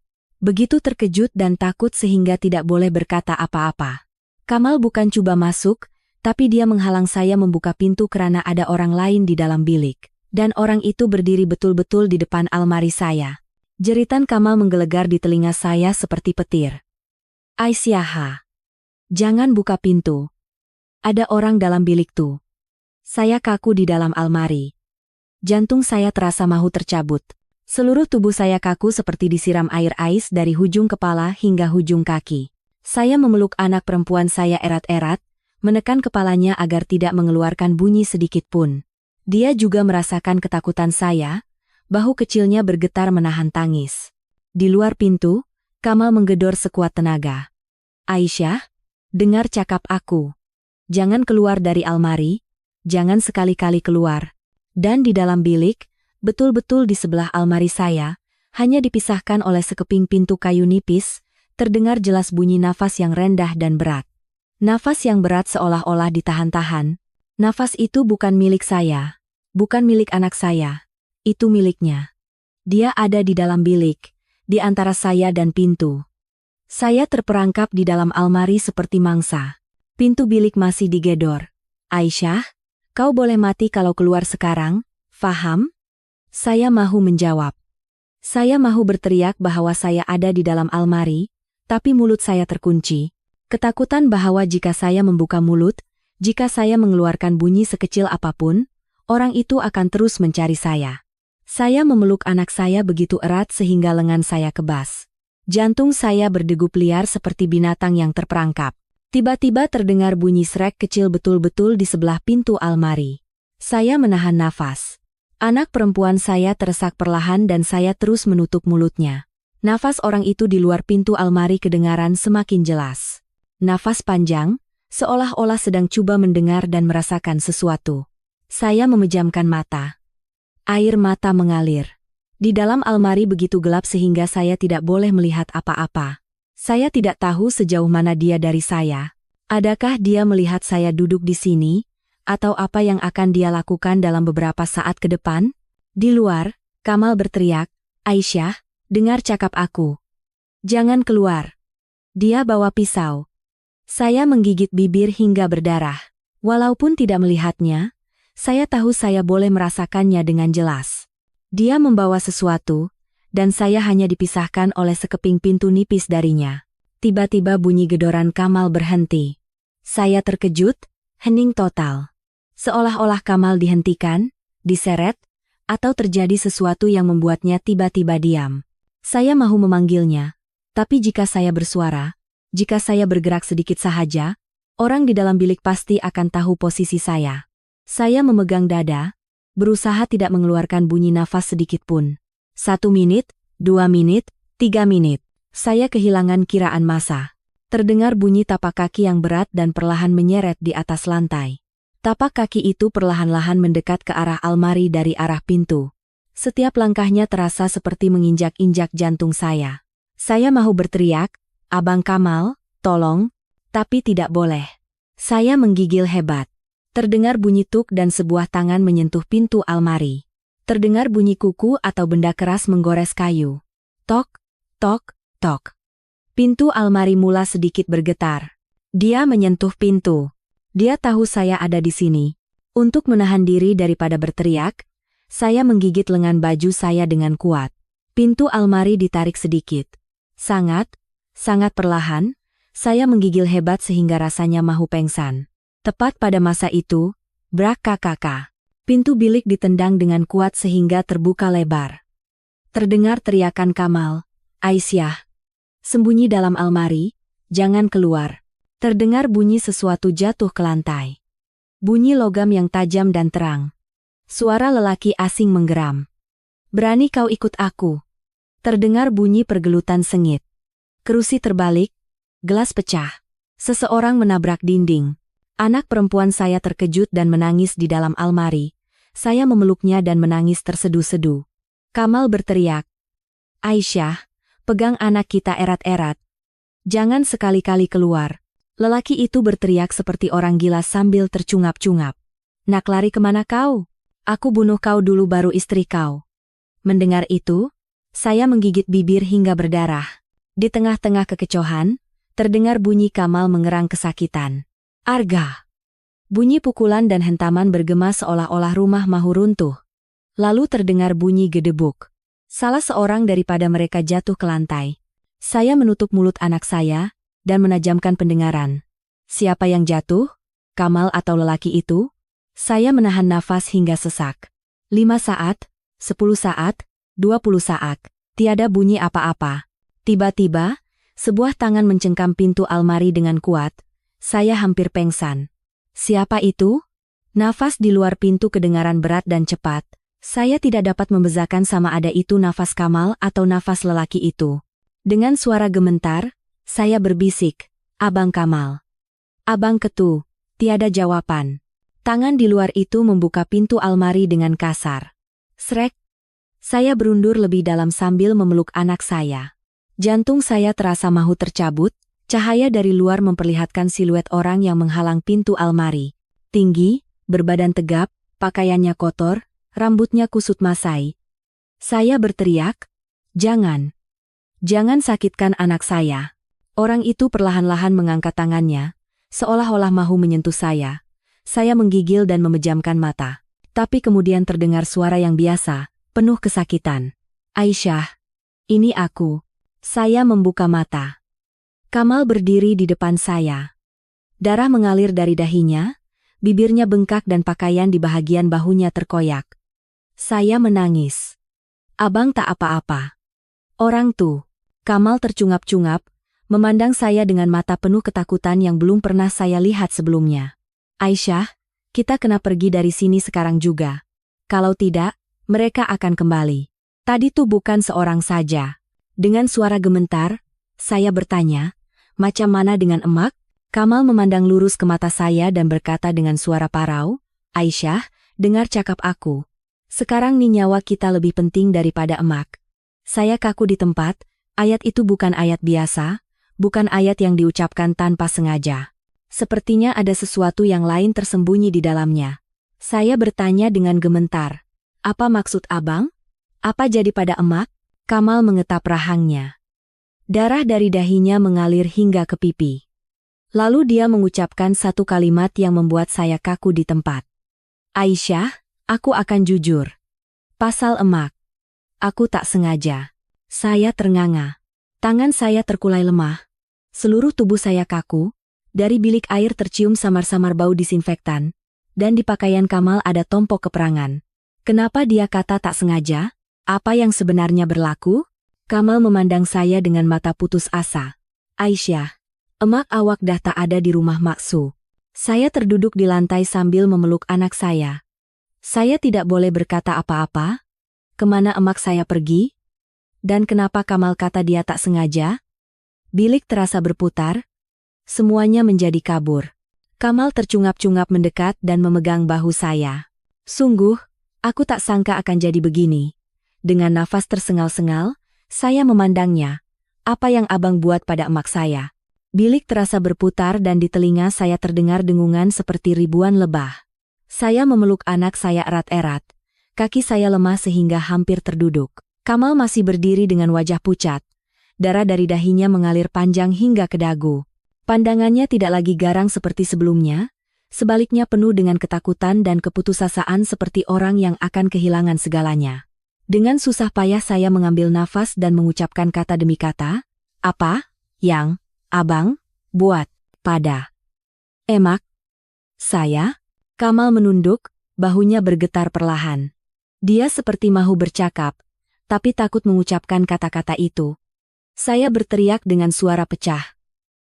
Begitu terkejut dan takut sehingga tidak boleh berkata apa-apa. Kamal bukan coba masuk, tapi dia menghalang saya membuka pintu karena ada orang lain di dalam bilik. Dan orang itu berdiri betul-betul di depan almari saya. Jeritan Kamal menggelegar di telinga saya seperti petir. Aisyah, jangan buka pintu. Ada orang dalam bilik tuh. Saya kaku di dalam almari. Jantung saya terasa mahu tercabut. Seluruh tubuh saya kaku seperti disiram air ais dari hujung kepala hingga hujung kaki. Saya memeluk anak perempuan saya erat-erat, menekan kepalanya agar tidak mengeluarkan bunyi sedikit pun. Dia juga merasakan ketakutan saya, bahu kecilnya bergetar menahan tangis. Di luar pintu, Kamal menggedor sekuat tenaga. Aisyah, dengar cakap aku. Jangan keluar dari almari, jangan sekali-kali keluar. Dan di dalam bilik, betul-betul di sebelah almari saya, hanya dipisahkan oleh sekeping pintu kayu nipis, terdengar jelas bunyi nafas yang rendah dan berat. Nafas yang berat seolah-olah ditahan-tahan. Nafas itu bukan milik saya. Bukan milik anak saya. Itu miliknya. Dia ada di dalam bilik, di antara saya dan pintu. Saya terperangkap di dalam almari seperti mangsa. Pintu bilik masih digedor. Aisyah, kau boleh mati kalau keluar sekarang, faham? Saya mahu menjawab. Saya mahu berteriak bahwa saya ada di dalam almari, tapi mulut saya terkunci. Ketakutan bahwa jika saya membuka mulut, jika saya mengeluarkan bunyi sekecil apapun, orang itu akan terus mencari saya. Saya memeluk anak saya begitu erat sehingga lengan saya kebas. Jantung saya berdegup liar seperti binatang yang terperangkap. Tiba-tiba terdengar bunyi srek kecil betul-betul di sebelah pintu almari. Saya menahan nafas. Anak perempuan saya teresak perlahan dan saya terus menutup mulutnya. Nafas orang itu di luar pintu almari kedengaran semakin jelas. Nafas panjang, seolah-olah sedang coba mendengar dan merasakan sesuatu. Saya memejamkan mata. Air mata mengalir. Di dalam almari begitu gelap sehingga saya tidak boleh melihat apa-apa. Saya tidak tahu sejauh mana dia dari saya. Adakah dia melihat saya duduk di sini, atau apa yang akan dia lakukan dalam beberapa saat ke depan? Di luar, Kamal berteriak, Aisyah, dengar cakap aku. Jangan keluar. Dia bawa pisau. Saya menggigit bibir hingga berdarah. Walaupun tidak melihatnya, saya tahu saya boleh merasakannya dengan jelas. Dia membawa sesuatu, dan saya hanya dipisahkan oleh sekeping pintu nipis darinya. Tiba-tiba bunyi gedoran Kamal berhenti. Saya terkejut, hening total. Seolah-olah Kamal dihentikan, diseret, atau terjadi sesuatu yang membuatnya tiba-tiba diam. Saya mahu memanggilnya, tapi jika saya bersuara, jika saya bergerak sedikit sahaja, orang di dalam bilik pasti akan tahu posisi saya. Saya memegang dada, berusaha tidak mengeluarkan bunyi nafas sedikit pun. 1 menit, 2 menit, 3 menit. Saya kehilangan kiraan masa. Terdengar bunyi tapak kaki yang berat dan perlahan menyeret di atas lantai. Tapak kaki itu perlahan-lahan mendekat ke arah almari dari arah pintu. Setiap langkahnya terasa seperti menginjak-injak jantung saya. Saya mahu berteriak, Abang Kamal, tolong, tapi tidak boleh. Saya menggigil hebat. Terdengar bunyi tuk dan sebuah tangan menyentuh pintu almari. Terdengar bunyi kuku atau benda keras menggores kayu. Tok, tok, tok. Pintu almari mula sedikit bergetar. Dia menyentuh pintu. Dia tahu saya ada di sini. Untuk menahan diri daripada berteriak, saya menggigit lengan baju saya dengan kuat. Pintu almari ditarik sedikit. Sangat, sangat perlahan, Saya menggigil hebat sehingga rasanya mahu pengsan. Tepat pada masa itu, brak kakak. Pintu bilik ditendang dengan kuat sehingga terbuka lebar. Terdengar teriakan Kamal, "Aisyah, sembunyi dalam almari, jangan keluar." Terdengar bunyi sesuatu jatuh ke lantai. Bunyi logam yang tajam dan terang. Suara lelaki asing menggeram. "Berani kau ikut aku?" Terdengar bunyi pergelutan sengit. Kerusi terbalik, gelas pecah. Seseorang menabrak dinding. Anak perempuan saya terkejut dan menangis di dalam almari. Saya memeluknya dan menangis tersedu-sedu. Kamal berteriak, "Aisyah, pegang anak kita erat-erat. Jangan sekali-kali keluar." Lelaki itu berteriak seperti orang gila sambil tercungap-cungap. "Nak lari kemana kau? Aku bunuh kau dulu baru istri kau." Mendengar itu, saya menggigit bibir hingga berdarah. Di tengah-tengah kekecohan, terdengar bunyi Kamal mengerang kesakitan. "Arga!" Bunyi pukulan dan hentaman bergema seolah-olah rumah mahu runtuh. Lalu terdengar bunyi gedebuk. Salah seorang daripada mereka jatuh ke lantai. Saya menutup mulut anak saya dan menajamkan pendengaran. Siapa yang jatuh? Kamal atau lelaki itu? Saya menahan nafas hingga sesak. 5 saat, 10 saat, 20 saat. Tiada bunyi apa-apa. Tiba-tiba, sebuah tangan mencengkam pintu almari dengan kuat. Saya hampir pengsan. Siapa itu? Nafas di luar pintu kedengaran berat dan cepat. Saya tidak dapat membezakan sama ada itu nafas Kamal atau nafas lelaki itu. Dengan suara gemetar, saya berbisik, "Abang Kamal." "Abang Ketu." Tiada jawaban. Tangan di luar itu membuka pintu almari dengan kasar. Srek. Saya berundur lebih dalam sambil memeluk anak saya. Jantung saya terasa mahu tercabut, cahaya dari luar memperlihatkan siluet orang yang menghalang pintu almari. Tinggi, berbadan tegap, pakaiannya kotor, rambutnya kusut masai. Saya berteriak, "Jangan! Jangan sakitkan anak saya." Orang itu perlahan-lahan mengangkat tangannya, seolah-olah mahu menyentuh saya. Saya menggigil dan memejamkan mata. Tapi kemudian terdengar suara yang biasa, penuh kesakitan. "Aisyah, ini aku." Saya membuka mata. Kamal berdiri di depan saya. Darah mengalir dari dahinya, bibirnya bengkak dan pakaian di bahagian bahunya terkoyak. Saya menangis. "Abang tak apa-apa." "Orang tuh." Kamal tercungap-cungap, memandang saya dengan mata penuh ketakutan yang belum pernah saya lihat sebelumnya. "Aisyah, kita kena pergi dari sini sekarang juga. Kalau tidak, mereka akan kembali." Tadi tuh bukan seorang saja. Dengan suara gemetar, saya bertanya, "Macam mana dengan emak?" Kamal memandang lurus ke mata saya dan berkata dengan suara parau, "Aisyah, dengar cakap aku. Sekarang nih nyawa kita lebih penting daripada emak." Saya kaku di tempat. Ayat itu bukan ayat biasa, bukan ayat yang diucapkan tanpa sengaja. Sepertinya ada sesuatu yang lain tersembunyi di dalamnya. Saya bertanya dengan gemetar, "Apa maksud abang? Apa jadi pada emak?" Kamal mengetap rahangnya. Darah dari dahinya mengalir hingga ke pipi. Lalu dia mengucapkan satu kalimat yang membuat saya kaku di tempat. "Aisyah, aku akan jujur. Pasal emak. Aku tak sengaja." Saya ternganga. Tangan saya terkulai lemah. Seluruh tubuh saya kaku. Dari bilik air tercium samar-samar bau disinfektan. Dan di pakaian Kamal ada tompok keperangan. Kenapa dia kata tak sengaja? Apa yang sebenarnya berlaku? Kamal memandang saya dengan mata putus asa. "Aisyah, emak awak dah tak ada di rumah Maksu." Saya terduduk di lantai sambil memeluk anak saya. Saya tidak boleh berkata apa-apa. Kemana emak saya pergi? Dan kenapa Kamal kata dia tak sengaja? Bilik terasa berputar. Semuanya menjadi kabur. Kamal tercungap-cungap mendekat dan memegang bahu saya. "Sungguh, aku tak sangka akan jadi begini." Dengan nafas tersengal-sengal, saya memandangnya. "Apa yang abang buat pada emak saya?" Bilik terasa berputar dan di telinga saya terdengar dengungan seperti ribuan lebah. Saya memeluk anak saya erat-erat. Kaki saya lemah sehingga hampir terduduk. Kamal masih berdiri dengan wajah pucat. Darah dari dahinya mengalir panjang hingga ke dagu. Pandangannya tidak lagi garang seperti sebelumnya, sebaliknya penuh dengan ketakutan dan keputusasaan seperti orang yang akan kehilangan segalanya. Dengan susah payah saya mengambil nafas dan mengucapkan kata demi kata, "Apa? Yang? Abang? buat, pada. Emak? Saya? Kamal menunduk, bahunya bergetar perlahan. Dia seperti mahu bercakap, tapi takut mengucapkan kata-kata itu. Saya berteriak dengan suara pecah.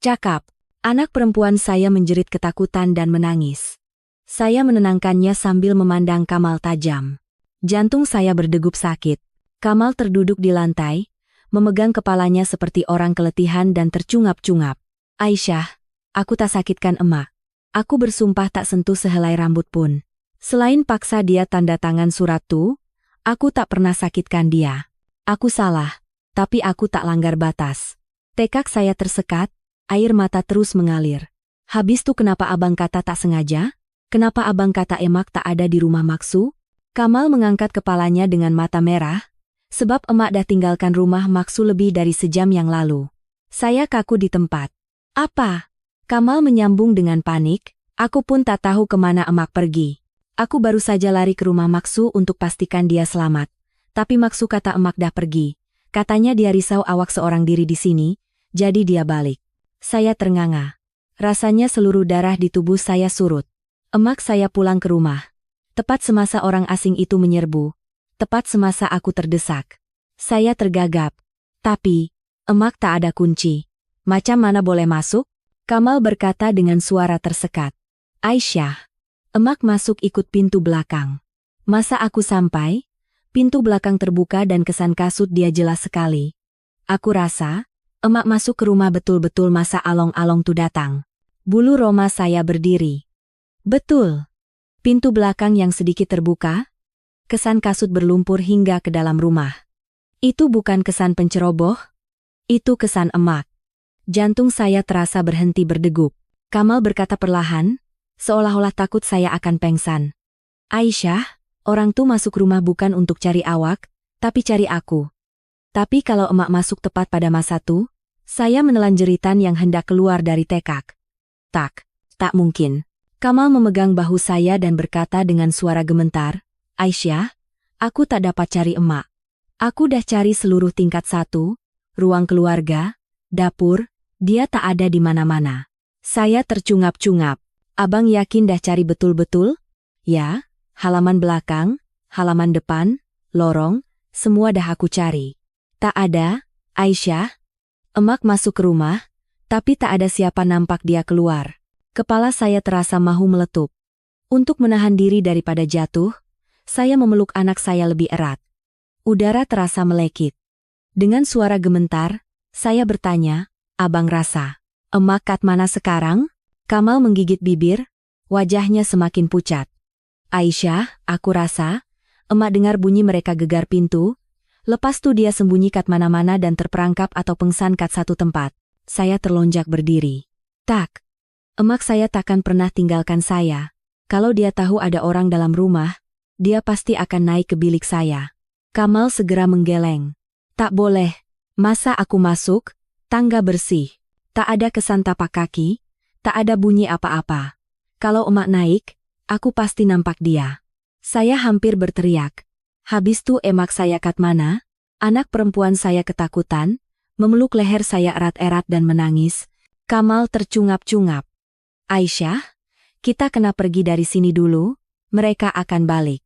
Cakap! Anak perempuan saya menjerit ketakutan dan menangis. Saya menenangkannya sambil memandang Kamal tajam. Jantung saya berdegup sakit. Kamal terduduk di lantai, memegang kepalanya seperti orang keletihan dan tercungap-cungap. Aisyah, aku tak sakitkan emak. Aku bersumpah tak sentuh sehelai rambut pun. Selain paksa dia tanda tangan surat tu, aku tak pernah sakitkan dia. Aku salah, tapi aku tak langgar batas. Tekak saya tersekat, air mata terus mengalir. Habis tu kenapa abang kata tak sengaja? Kenapa abang kata emak tak ada di rumah Maksu? Kamal mengangkat kepalanya dengan mata merah, sebab emak dah tinggalkan rumah Maksu lebih dari sejam yang lalu. Saya kaku di tempat. Apa? Kamal menyambung dengan panik, aku pun tak tahu kemana emak pergi. Aku baru saja lari ke rumah Maksu untuk pastikan dia selamat. Tapi Maksu kata emak dah pergi. Katanya dia risau awak seorang diri di sini, jadi dia balik. Saya ternganga. Rasanya seluruh darah di tubuh saya surut. Emak saya pulang ke rumah. Tepat semasa orang asing itu menyerbu. Tepat semasa aku terdesak. Saya tergagap. Tapi, emak tak ada kunci. Macam mana boleh masuk? Kamal berkata dengan suara tersekat. Aisyah. Emak masuk ikut pintu belakang. Masa aku sampai, pintu belakang terbuka dan kesan kasut dia jelas sekali. Aku rasa, emak masuk ke rumah betul-betul masa along-along tu datang. Bulu roma saya berdiri. Betul. Pintu belakang yang sedikit terbuka, kesan kasut berlumpur hingga ke dalam rumah. Itu bukan kesan penceroboh, itu kesan emak. Jantung saya terasa berhenti berdegup. Kamal berkata perlahan, seolah-olah takut saya akan pengsan. Aisyah, orang tu masuk rumah bukan untuk cari awak, tapi cari aku. Tapi kalau emak masuk tepat pada masa tu, saya menelan jeritan yang hendak keluar dari tekak. Tak mungkin. Kamal memegang bahu saya dan berkata dengan suara gemetar, Aisyah, aku tak dapat cari emak. Aku dah cari seluruh tingkat 1, ruang keluarga, dapur, dia tak ada di mana-mana. Saya tercungap-cungap. Abang yakin dah cari betul-betul? Ya, halaman belakang, halaman depan, lorong, semua dah aku cari. Tak ada, Aisyah. Emak masuk ke rumah, tapi tak ada siapa nampak dia keluar. Kepala saya terasa mahu meletup. Untuk menahan diri daripada jatuh, saya memeluk anak saya lebih erat. Udara terasa melekit. Dengan suara gementar, saya bertanya, Abang rasa, emak kat mana sekarang? Kamal menggigit bibir, wajahnya semakin pucat. Aisyah, aku rasa, emak dengar bunyi mereka gegar pintu, lepas tu dia sembunyi kat mana-mana dan terperangkap atau pengsan kat satu tempat. Saya terlonjak berdiri. Tak, emak saya takkan pernah tinggalkan saya. Kalau dia tahu ada orang dalam rumah, dia pasti akan naik ke bilik saya. Kamal segera menggeleng. Tak boleh, masa aku masuk? Tangga bersih. Tak ada kesan tapak kaki, tak ada bunyi apa-apa. Kalau emak naik, aku pasti nampak dia. Saya hampir berteriak. Habis tu emak saya kat mana? Anak perempuan saya ketakutan, memeluk leher saya erat-erat dan menangis. Kamal tercungap-cungap. Aisyah, kita kena pergi dari sini dulu, mereka akan balik.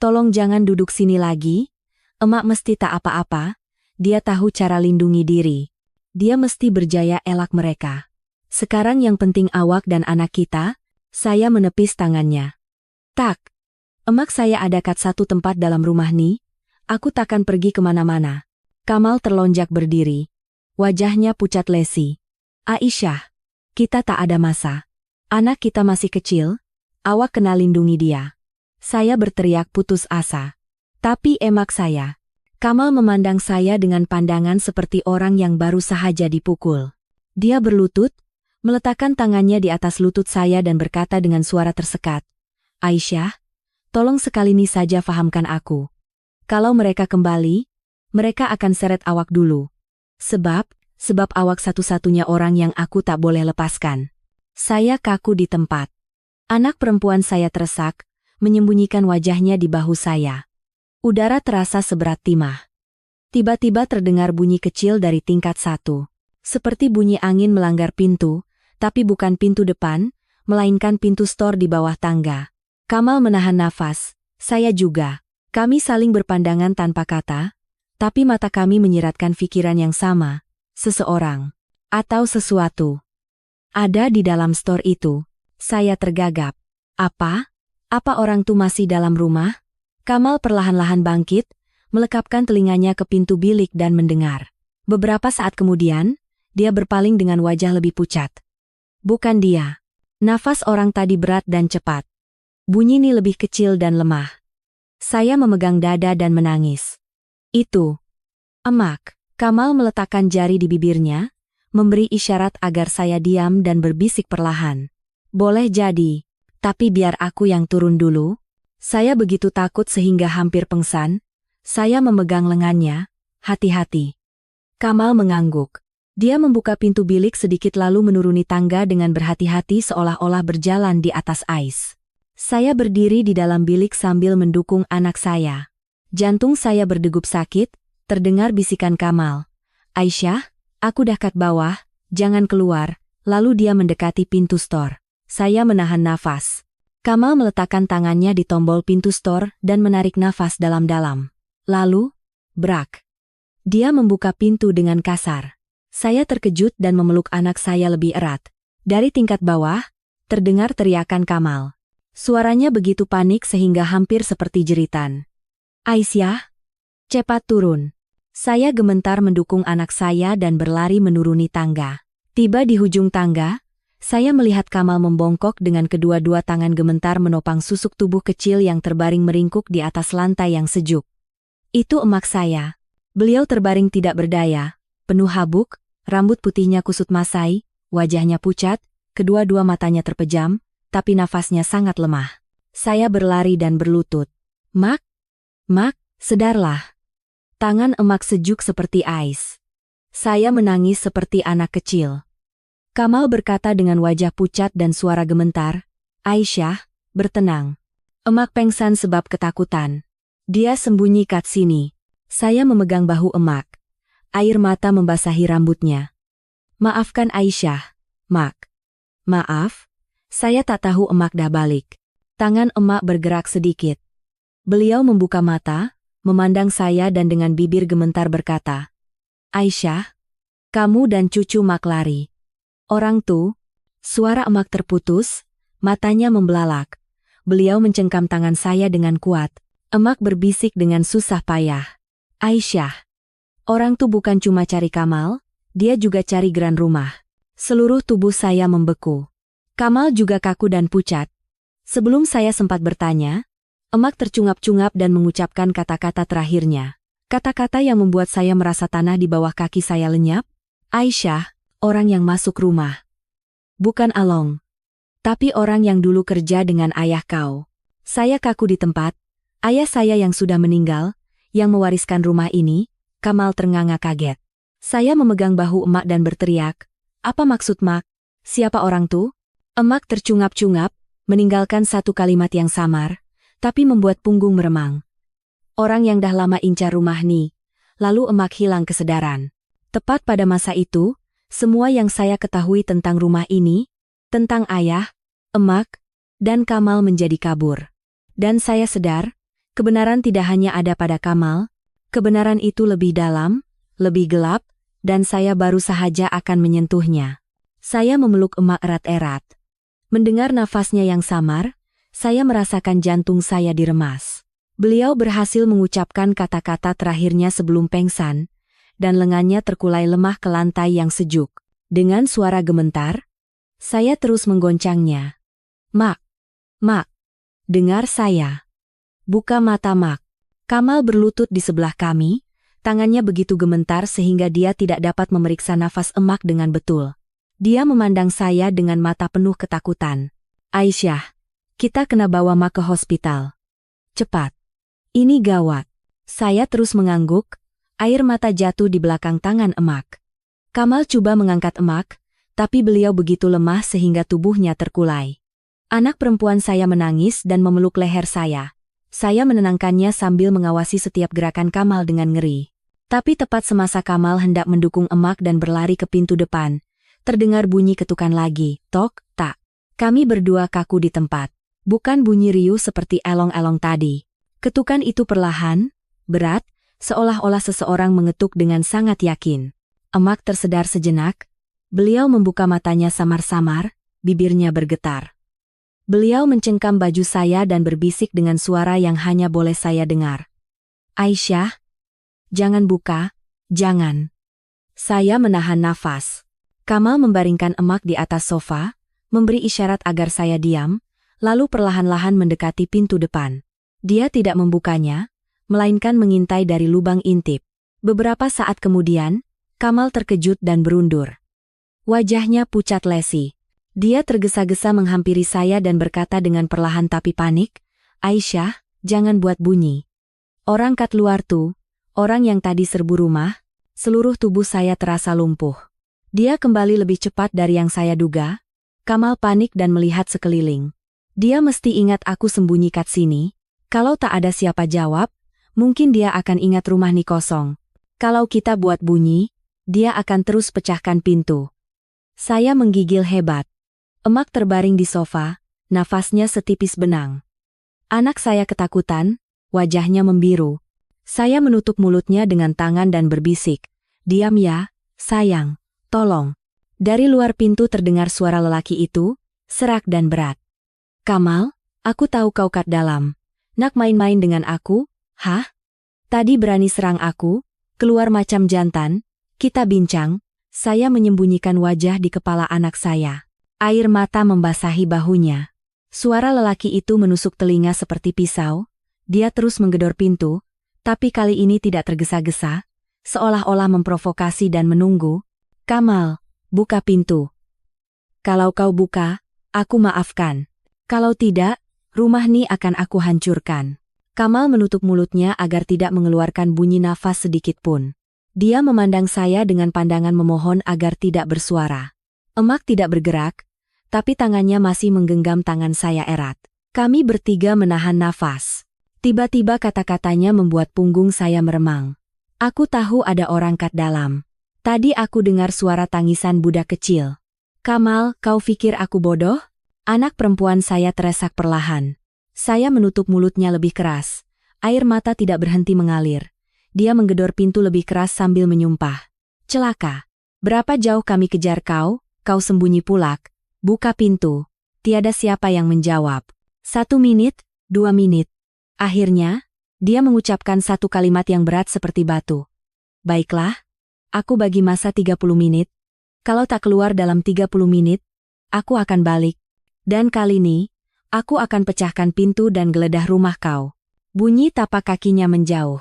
Tolong jangan duduk sini lagi, emak mesti tak apa-apa, dia tahu cara lindungi diri. Dia mesti berjaya elak mereka. Sekarang yang penting awak dan anak kita, saya menepis tangannya. Tak, emak saya ada kat satu tempat dalam rumah ni, aku takkan pergi kemana-mana. Kamal terlonjak berdiri. Wajahnya pucat lesi. Aisyah, kita tak ada masa. Anak kita masih kecil, awak kena lindungi dia. Saya berteriak putus asa. Tapi emak saya. Kamal memandang saya dengan pandangan seperti orang yang baru sahaja dipukul. Dia berlutut, meletakkan tangannya di atas lutut saya dan berkata dengan suara tersekat. Aisyah, tolong sekali ini saja fahamkan aku. Kalau mereka kembali, mereka akan seret awak dulu. Sebab awak satu-satunya orang yang aku tak boleh lepaskan. Saya kaku di tempat. Anak perempuan saya teresak, menyembunyikan wajahnya di bahu saya. Udara terasa seberat timah. Tiba-tiba terdengar bunyi kecil dari tingkat 1. Seperti bunyi angin melanggar pintu, Tapi bukan pintu depan, melainkan pintu store di bawah tangga. Kamal menahan nafas, saya juga. Kami saling berpandangan tanpa kata, tapi mata kami menyiratkan pikiran yang sama. Seseorang atau sesuatu ada di dalam store itu. Saya tergagap. Apa? Apa orang itu masih dalam rumah? Kamal perlahan-lahan bangkit, melekapkan telinganya ke pintu bilik dan mendengar. Beberapa saat kemudian, dia berpaling dengan wajah lebih pucat. Bukan dia. Nafas orang tadi berat dan cepat. Bunyi ini lebih kecil dan lemah. Saya memegang dada dan menangis. Itu Emak. Kamal meletakkan jari di bibirnya, memberi isyarat agar saya diam dan berbisik perlahan. Boleh jadi, tapi biar aku yang turun dulu. Saya begitu takut sehingga hampir pengsan. Saya memegang lengannya, hati-hati. Kamal mengangguk. Dia membuka pintu bilik sedikit lalu menuruni tangga dengan berhati-hati seolah-olah berjalan di atas ais. Saya berdiri di dalam bilik sambil mendukung anak saya. Jantung saya berdegup sakit, terdengar bisikan Kamal. Aisyah, aku dekat bawah, jangan keluar. Lalu dia mendekati pintu store. Saya menahan nafas. Kamal meletakkan tangannya di tombol pintu store dan menarik nafas dalam-dalam. Lalu, brak. Dia membuka pintu dengan kasar. Saya terkejut dan memeluk anak saya lebih erat. Dari tingkat bawah, terdengar teriakan Kamal. Suaranya begitu panik sehingga hampir seperti jeritan. Aisyah, cepat turun. Saya gemetar mendukung anak saya dan berlari menuruni tangga. Tiba di ujung tangga, saya melihat Kamal membongkok dengan kedua-dua tangan gemetar menopang susuk tubuh kecil yang terbaring meringkuk di atas lantai yang sejuk. Itu emak saya. Beliau terbaring tidak berdaya, penuh habuk, rambut putihnya kusut masai, wajahnya pucat, kedua-dua matanya terpejam, tapi nafasnya sangat lemah. Saya berlari dan berlutut. Mak, sedarlah. Tangan emak sejuk seperti ais. Saya menangis seperti anak kecil. Kamal berkata dengan wajah pucat dan suara gemetar, Aisyah, bertenang. Emak pengsan sebab ketakutan. Dia sembunyi kat sini. Saya memegang bahu emak. Air mata membasahi rambutnya. Maafkan Aisyah, Mak. Maaf, saya tak tahu emak dah balik. Tangan emak bergerak sedikit. Beliau membuka mata, memandang saya dan dengan bibir gemetar berkata, Aisyah, kamu dan cucu Mak lari. Orang tuh, suara emak terputus, matanya membelalak. Beliau mencengkam tangan saya dengan kuat. Emak berbisik dengan susah payah. Aisyah, orang tuh bukan cuma cari Kamal, dia juga cari gran rumah. Seluruh tubuh saya membeku. Kamal juga kaku dan pucat. Sebelum saya sempat bertanya, emak tercungap-cungap dan mengucapkan kata-kata terakhirnya. Kata-kata yang membuat saya merasa tanah di bawah kaki saya lenyap. Aisyah, orang yang masuk rumah. Bukan Along. Tapi orang yang dulu kerja dengan ayah kau. Saya kaku di tempat. Ayah saya yang sudah meninggal, yang mewariskan rumah ini. Kamal ternganga kaget. Saya memegang bahu emak dan berteriak, apa maksud Mak? Siapa orang tuh? Emak tercungap-cungap, meninggalkan satu kalimat yang samar, tapi membuat punggung meremang. Orang yang dah lama incar rumah nih. Lalu emak hilang kesedaran. Tepat pada masa itu, semua yang saya ketahui tentang rumah ini, tentang ayah, emak, dan Kamal menjadi kabur. Dan saya sadar, kebenaran tidak hanya ada pada Kamal, kebenaran itu lebih dalam, lebih gelap, dan saya baru sahaja akan menyentuhnya. Saya memeluk emak erat-erat. Mendengar nafasnya yang samar, saya merasakan jantung saya diremas. Beliau berhasil mengucapkan kata-kata terakhirnya sebelum pengsan, dan lengannya terkulai lemah ke lantai yang sejuk. Dengan suara gemetar, saya terus menggoncangnya. Mak, dengar saya. Buka mata Mak. Kamal berlutut di sebelah kami, tangannya begitu gemetar sehingga dia tidak dapat memeriksa nafas emak dengan betul. Dia memandang saya dengan mata penuh ketakutan. Aisyah, kita kena bawa Mak ke hospital. Cepat. Ini gawat. Saya terus mengangguk, air mata jatuh di belakang tangan emak. Kamal coba mengangkat emak, tapi beliau begitu lemah sehingga tubuhnya terkulai. Anak perempuan saya menangis dan memeluk leher saya. Saya menenangkannya sambil mengawasi setiap gerakan Kamal dengan ngeri. Tapi tepat semasa Kamal hendak mendukung emak dan berlari ke pintu depan, Terdengar bunyi ketukan lagi, tok, tak. Kami berdua kaku di tempat. Bukan bunyi riuh seperti elong-elong tadi. Ketukan itu perlahan, berat, seolah-olah seseorang mengetuk dengan sangat yakin. Emak tersedar sejenak. Beliau membuka matanya samar-samar, bibirnya bergetar. Beliau mencengkam baju saya dan berbisik dengan suara yang hanya boleh saya dengar. Aisyah, jangan buka, jangan. Saya menahan nafas. Kamal membaringkan emak di atas sofa, memberi isyarat agar saya diam, lalu perlahan-lahan mendekati pintu depan. Dia tidak membukanya, melainkan mengintai dari lubang intip. Beberapa saat kemudian, Kamal terkejut dan berundur. Wajahnya pucat lesi. Dia tergesa-gesa menghampiri saya dan berkata dengan perlahan tapi panik, Aisyah, jangan buat bunyi. Orang kat luar tuh, orang yang tadi serbu rumah, seluruh tubuh saya terasa lumpuh. Dia kembali lebih cepat dari yang saya duga. Kamal panik dan melihat sekeliling. Dia mesti ingat aku sembunyi kat sini. Kalau tak ada siapa jawab, mungkin dia akan ingat rumah ni kosong. Kalau kita buat bunyi, dia akan terus pecahkan pintu. Saya menggigil hebat. Emak terbaring di sofa, nafasnya setipis benang. Anak saya ketakutan, wajahnya membiru. Saya menutup mulutnya dengan tangan dan berbisik, diam ya, sayang, tolong. Dari luar pintu terdengar suara lelaki itu, serak dan berat. Kamal, aku tahu kau kat dalam. Nak main-main dengan aku, hah? Tadi berani serang aku, keluar macam jantan. Kita bincang, saya menyembunyikan wajah di kepala anak saya. Air mata membasahi bahunya. Suara lelaki itu menusuk telinga seperti pisau. Dia terus menggedor pintu, tapi kali ini tidak tergesa-gesa, seolah-olah memprovokasi dan menunggu. Kamal, buka pintu. Kalau kau buka, aku maafkan. Kalau tidak, rumah ni akan aku hancurkan. Kamal menutup mulutnya agar tidak mengeluarkan bunyi nafas sedikit pun. Dia memandang saya dengan pandangan memohon agar tidak bersuara. Emak tidak bergerak, tapi tangannya masih menggenggam tangan saya erat. Kami bertiga menahan nafas. Tiba-tiba kata-katanya membuat punggung saya meremang. Aku tahu ada orang kat dalam. Tadi aku dengar suara tangisan budak kecil. Kamal, kau pikir aku bodoh? Anak perempuan saya teresak perlahan. Saya menutup mulutnya lebih keras. Air mata tidak berhenti mengalir. Dia menggedor pintu lebih keras sambil menyumpah. Celaka. Berapa jauh kami kejar kau, kau sembunyi pulak. Buka pintu. Tiada siapa yang menjawab. 1 menit, 2 menit. Akhirnya, dia mengucapkan satu kalimat yang berat seperti batu. Baiklah, aku bagi masa 30 menit. Kalau tak keluar dalam 30 menit, aku akan balik. Dan kali ini, aku akan pecahkan pintu dan geledah rumah kau. Bunyi tapak kakinya menjauh.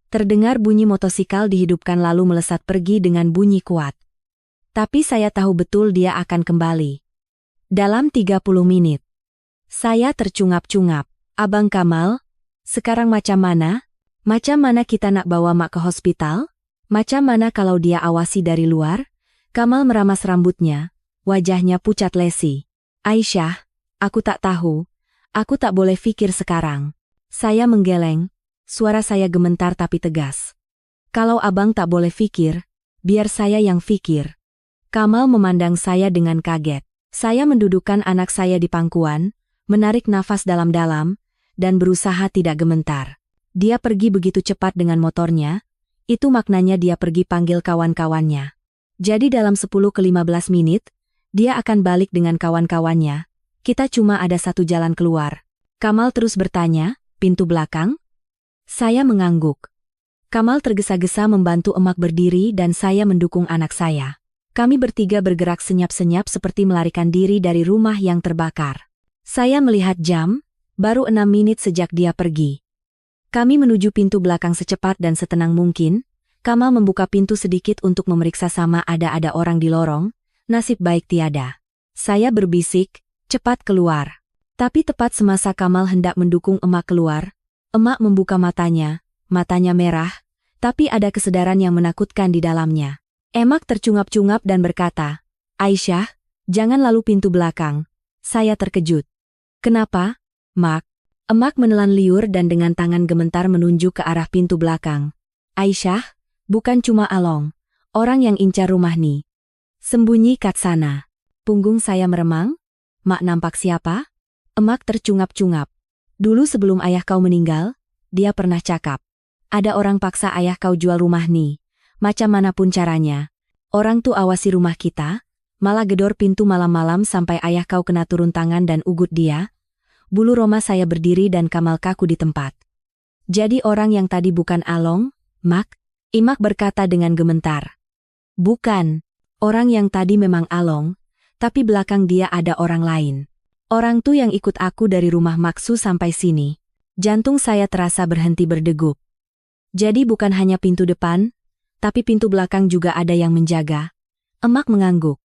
Terdengar bunyi motosikal dihidupkan lalu melesat pergi dengan bunyi kuat. Tapi saya tahu betul dia akan kembali. Dalam 30 menit. Saya tercungap-cungap. Abang Kamal, sekarang macam mana? Macam mana kita nak bawa mak ke hospital? Macam mana kalau dia awasi dari luar? Kamal meramas rambutnya, wajahnya pucat lesi. Aisyah, aku tak tahu. Aku tak boleh fikir sekarang. Saya menggeleng. Suara saya gemetar tapi tegas. Kalau abang tak boleh fikir, biar saya yang fikir. Kamal memandang saya dengan kaget. Saya mendudukkan anak saya di pangkuan, menarik nafas dalam-dalam, dan berusaha tidak gementar. Dia pergi begitu cepat dengan motornya, itu maknanya dia pergi panggil kawan-kawannya. Jadi dalam 10 ke 15 menit, dia akan balik dengan kawan-kawannya. Kita cuma ada satu jalan keluar. Kamal terus bertanya, pintu belakang? Saya mengangguk. Kamal tergesa-gesa membantu emak berdiri dan saya mendukung anak saya. Kami bertiga bergerak senyap-senyap seperti melarikan diri dari rumah yang terbakar. Saya melihat jam, baru 6 menit sejak dia pergi. Kami menuju pintu belakang secepat dan setenang mungkin. Kamal membuka pintu sedikit untuk memeriksa sama ada orang di lorong. Nasib baik tiada. Saya berbisik, cepat keluar. Tapi tepat semasa Kamal hendak mendukung emak keluar, emak membuka matanya merah, tapi ada kesedaran yang menakutkan di dalamnya. Emak tercungap-cungap dan berkata, Aisyah, jangan lalu pintu belakang. Saya terkejut. Kenapa, Mak? Emak menelan liur dan dengan tangan gemetar menunjuk ke arah pintu belakang. Aisyah, bukan cuma Along, orang yang incar rumah ni. Sembunyi kat sana. Punggung saya meremang. Mak nampak siapa? Emak tercungap-cungap. Dulu sebelum ayah kau meninggal, dia pernah cakap. Ada orang paksa ayah kau jual rumah nih. Macam manapun caranya. Orang tuh awasi rumah kita, malah gedor pintu malam-malam sampai ayah kau kena turun tangan dan ugut dia. Bulu roma saya berdiri dan Kamal kaku di tempat. Jadi orang yang tadi bukan Along, Mak? Imak berkata dengan gemetar. Bukan. Orang yang tadi memang Along, tapi belakang dia ada orang lain. Orang tuh yang ikut aku dari rumah Maksu sampai sini. Jantung saya terasa berhenti berdegup. Jadi bukan hanya pintu depan, tapi pintu belakang juga ada yang menjaga. Emak mengangguk.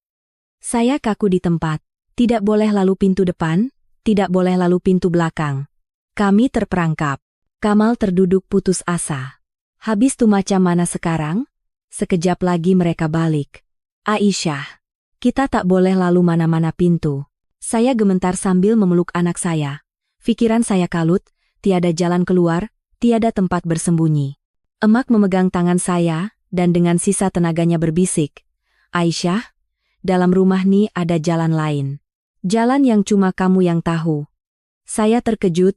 Saya kaku di tempat. Tidak boleh lalu pintu depan, tidak boleh lalu pintu belakang. Kami terperangkap. Kamal terduduk putus asa. Habis tuh macam mana sekarang? Sekejap lagi mereka balik. Aisyah. Kita tak boleh lalu mana-mana pintu. Saya gemetar sambil memeluk anak saya. Pikiran saya kalut, tiada jalan keluar, tiada tempat bersembunyi. Emak memegang tangan saya, dan dengan sisa tenaganya berbisik. Aisyah, dalam rumah nih ada jalan lain. Jalan yang cuma kamu yang tahu. Saya terkejut.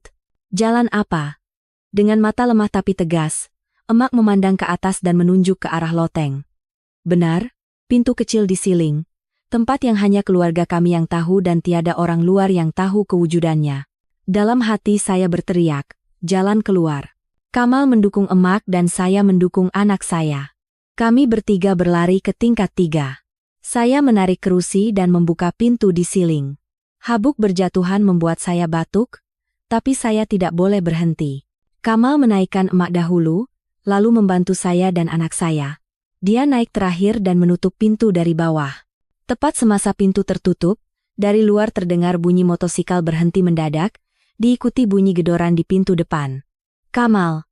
Jalan apa? Dengan mata lemah tapi tegas, emak memandang ke atas dan menunjuk ke arah loteng. Benar, pintu kecil di siling. Tempat yang hanya keluarga kami yang tahu dan tiada orang luar yang tahu kewujudannya. Dalam hati saya berteriak, jalan keluar. Kamal mendukung emak dan saya mendukung anak saya. Kami bertiga berlari ke tingkat 3. Saya menarik kerusi dan membuka pintu di siling. Habuk berjatuhan membuat saya batuk, tapi saya tidak boleh berhenti. Kamal menaikkan emak dahulu, lalu membantu saya dan anak saya. Dia naik terakhir dan menutup pintu dari bawah. Tepat semasa pintu tertutup, dari luar terdengar bunyi motosikal berhenti mendadak, diikuti bunyi gedoran di pintu depan. Kamal,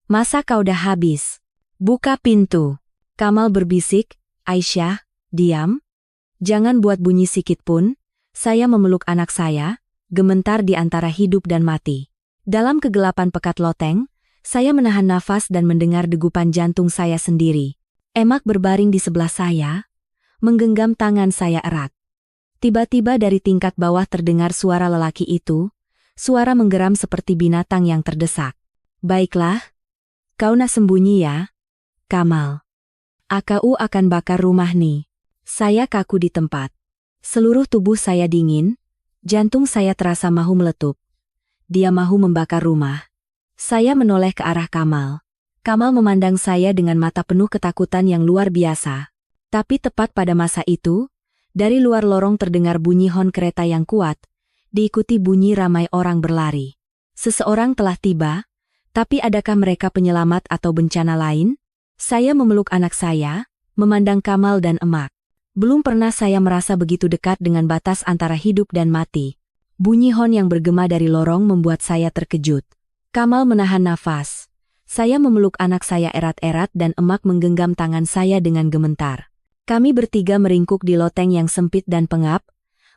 masa kau dah habis? Buka pintu. Kamal berbisik, Aisyah, diam. Jangan buat bunyi sikit pun. Saya memeluk anak saya, gemetar di antara hidup dan mati. Dalam kegelapan pekat loteng, saya menahan nafas dan mendengar degupan jantung saya sendiri. Emak berbaring di sebelah saya, menggenggam tangan saya erat. Tiba-tiba dari tingkat bawah terdengar suara lelaki itu, suara menggeram seperti binatang yang terdesak. Baiklah, kau nak sembunyi ya, Kamal. AKU akan bakar rumah nih. Saya kaku di tempat. Seluruh tubuh saya dingin, jantung saya terasa mahu meletup. Dia mahu membakar rumah. Saya menoleh ke arah Kamal. Kamal memandang saya dengan mata penuh ketakutan yang luar biasa. Tapi tepat pada masa itu, dari luar lorong terdengar bunyi hon kereta yang kuat, diikuti bunyi ramai orang berlari. Seseorang telah tiba, tapi adakah mereka penyelamat atau bencana lain? Saya memeluk anak saya, memandang Kamal dan emak. Belum pernah saya merasa begitu dekat dengan batas antara hidup dan mati. Bunyi hon yang bergema dari lorong membuat saya terkejut. Kamal menahan nafas. Saya memeluk anak saya erat-erat dan emak menggenggam tangan saya dengan gemetar. Kami bertiga meringkuk di loteng yang sempit dan pengap,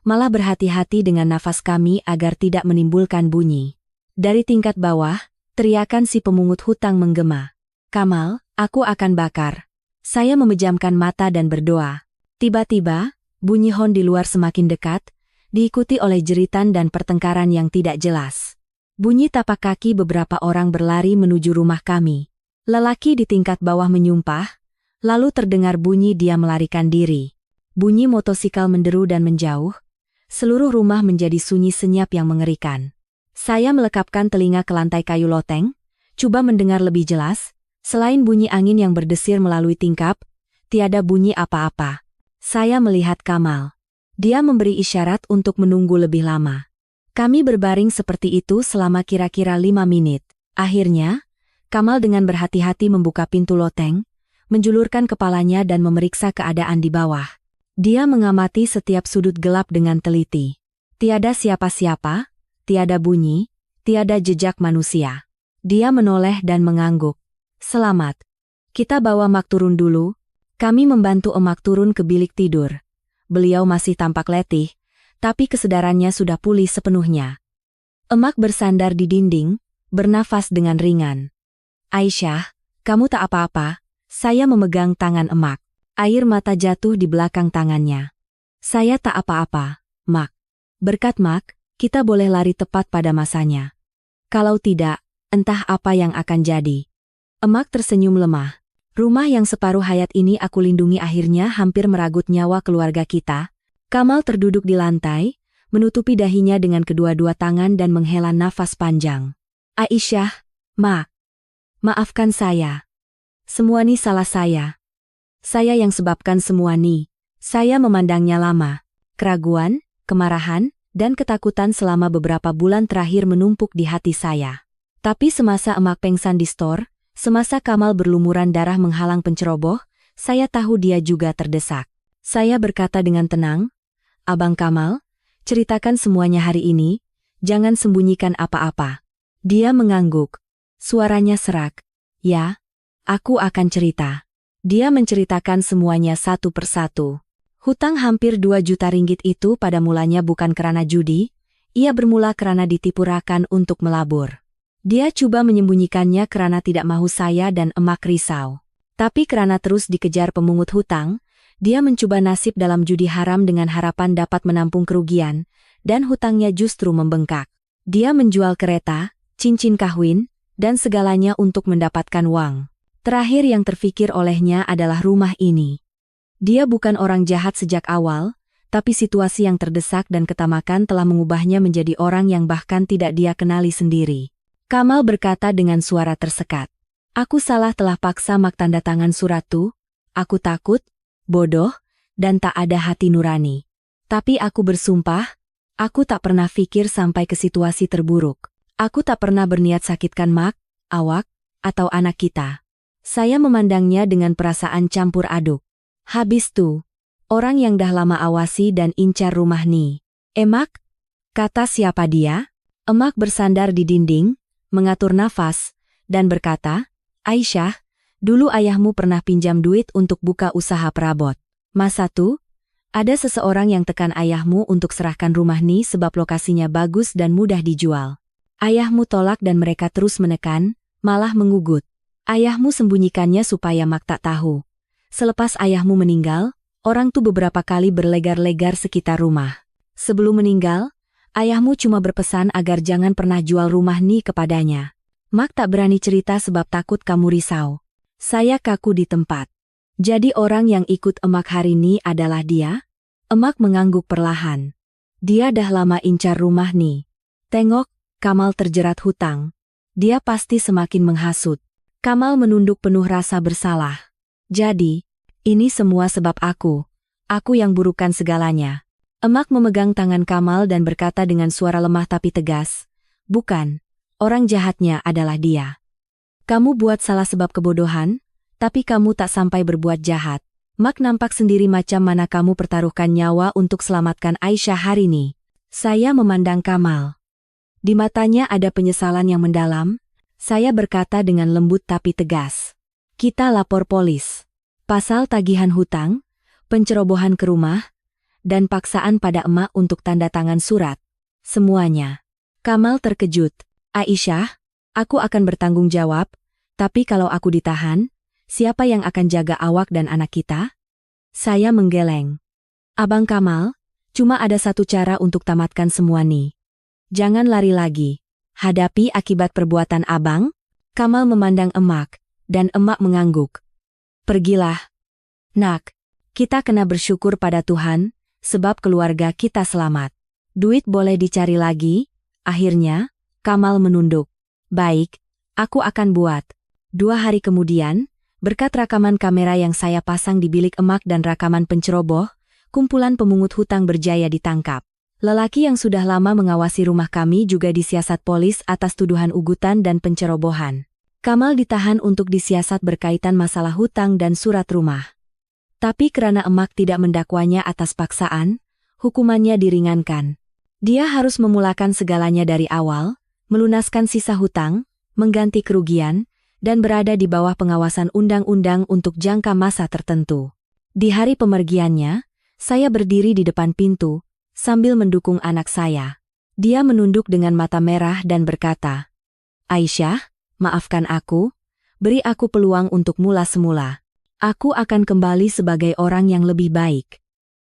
malah berhati-hati dengan nafas kami agar tidak menimbulkan bunyi. Dari tingkat bawah, teriakan si pemungut hutang menggema. Kamal, aku akan bakar. Saya memejamkan mata dan berdoa. Tiba-tiba, bunyi hon di luar semakin dekat, diikuti oleh jeritan dan pertengkaran yang tidak jelas. Bunyi tapak kaki beberapa orang berlari menuju rumah kami. Lelaki di tingkat bawah menyumpah, lalu terdengar bunyi dia melarikan diri. Bunyi motosikal menderu dan menjauh. Seluruh rumah menjadi sunyi senyap yang mengerikan. Saya melekapkan telinga ke lantai kayu loteng, coba mendengar lebih jelas. Selain bunyi angin yang berdesir melalui tingkap, tiada bunyi apa-apa. Saya melihat Kamal. Dia memberi isyarat untuk menunggu lebih lama. Kami berbaring seperti itu selama kira-kira 5 menit. Akhirnya, Kamal dengan berhati-hati membuka pintu loteng, menjulurkan kepalanya dan memeriksa keadaan di bawah. Dia mengamati setiap sudut gelap dengan teliti. Tiada siapa-siapa, tiada bunyi, tiada jejak manusia. Dia menoleh dan mengangguk. Selamat. Kita bawa Mak turun dulu. Kami membantu emak turun ke bilik tidur. Beliau masih tampak letih, tapi kesadarannya sudah pulih sepenuhnya. Emak bersandar di dinding, bernafas dengan ringan. Aisyah, kamu tak apa-apa. Saya memegang tangan emak. Air mata jatuh di belakang tangannya. Saya tak apa-apa, Mak. Berkat Mak, kita boleh lari tepat pada masanya. Kalau tidak, entah apa yang akan jadi. Emak tersenyum lemah. Rumah yang separuh hayat ini aku lindungi akhirnya hampir meragut nyawa keluarga kita. Kamal terduduk di lantai, menutupi dahinya dengan kedua-dua tangan dan menghela nafas panjang. Aisyah, Ma. Maafkan saya. Semua ini salah saya. Saya yang sebabkan semua ini. Saya memandangnya lama. Keraguan, kemarahan, dan ketakutan selama beberapa bulan terakhir menumpuk di hati saya. Tapi semasa emak pengsan di store, semasa Kamal berlumuran darah menghalang penceroboh, saya tahu dia juga terdesak. Saya berkata dengan tenang, Abang Kamal, ceritakan semuanya hari ini, jangan sembunyikan apa-apa. Dia mengangguk. Suaranya serak. Ya, aku akan cerita. Dia menceritakan semuanya satu persatu. Hutang hampir 2 juta ringgit itu pada mulanya bukan karena judi, ia bermula karena ditipu Rakan untuk melabur. Dia coba menyembunyikannya karena tidak mahu saya dan emak risau. Tapi karena terus dikejar pemungut hutang, dia mencoba nasib dalam judi haram dengan harapan dapat menampung kerugian, dan hutangnya justru membengkak. Dia menjual kereta, cincin kawin, dan segalanya untuk mendapatkan uang. Terakhir yang terfikir olehnya adalah rumah ini. Dia bukan orang jahat sejak awal, tapi situasi yang terdesak dan ketamakan telah mengubahnya menjadi orang yang bahkan tidak dia kenali sendiri. Kamal berkata dengan suara tersekat. Aku salah telah paksa Mak tanda tangan surat tu. Aku takut, bodoh, dan tak ada hati nurani. Tapi aku bersumpah, aku tak pernah pikir sampai ke situasi terburuk. Aku tak pernah berniat sakitkan Mak, awak, atau anak kita. Saya memandangnya dengan perasaan campur aduk. Habis tu, orang yang dah lama awasi dan incar rumah ni. Emak? Kata siapa dia? Emak bersandar di dinding, mengatur nafas, dan berkata, Aisyah, dulu ayahmu pernah pinjam duit untuk buka usaha perabot. Masa tu, ada seseorang yang tekan ayahmu untuk serahkan rumah ni sebab lokasinya bagus dan mudah dijual. Ayahmu tolak dan mereka terus menekan, malah mengugut. Ayahmu sembunyikannya supaya Mak tak tahu. Selepas ayahmu meninggal, orang tu beberapa kali berlegar-legar sekitar rumah. Sebelum meninggal, ayahmu cuma berpesan agar jangan pernah jual rumah ni kepadanya. Mak tak berani cerita sebab takut kamu risau. Saya kaku di tempat. Jadi orang yang ikut emak hari ni adalah dia? Emak mengangguk perlahan. Dia dah lama incar rumah ni. Tengok, Kamal terjerat hutang. Dia pasti semakin menghasut. Kamal menunduk penuh rasa bersalah. Jadi, ini semua sebab aku. Aku yang burukan segalanya. Emak memegang tangan Kamal dan berkata dengan suara lemah tapi tegas. Bukan, orang jahatnya adalah dia. Kamu buat salah sebab kebodohan, tapi kamu tak sampai berbuat jahat. Mak nampak sendiri macam mana kamu pertaruhkan nyawa untuk selamatkan Aisyah hari ini. Saya memandang Kamal. Di matanya ada penyesalan yang mendalam. Saya berkata dengan lembut tapi tegas. Kita lapor polis. Pasal tagihan hutang, pencerobohan ke rumah, dan paksaan pada emak untuk tanda tangan surat. Semuanya. Kamal terkejut. Aisyah, aku akan bertanggung jawab, tapi kalau aku ditahan, siapa yang akan jaga awak dan anak kita? Saya menggeleng. Abang Kamal, cuma ada satu cara untuk tamatkan semua nih. Jangan lari lagi. Hadapi akibat perbuatan abang. Kamal memandang emak, dan emak mengangguk. Pergilah. Nak, kita kena bersyukur pada Tuhan, sebab keluarga kita selamat. Duit boleh dicari lagi. Akhirnya, Kamal menunduk. Baik, aku akan buat. 2 hari kemudian, berkat rakaman kamera yang saya pasang di bilik emak dan rakaman penceroboh, kumpulan pemungut hutang berjaya ditangkap. Lelaki yang sudah lama mengawasi rumah kami juga disiasat polis atas tuduhan ugutan dan pencerobohan. Kamal ditahan untuk disiasat berkaitan masalah hutang dan surat rumah. Tapi karena emak tidak mendakwanya atas paksaan, hukumannya diringankan. Dia harus memulakan segalanya dari awal, melunaskan sisa hutang, mengganti kerugian, dan berada di bawah pengawasan undang-undang untuk jangka masa tertentu. Di hari pemergiannya, saya berdiri di depan pintu, sambil mendukung anak saya. Dia menunduk dengan mata merah dan berkata, Aisyah, maafkan aku, beri aku peluang untuk mula semula. Aku akan kembali sebagai orang yang lebih baik.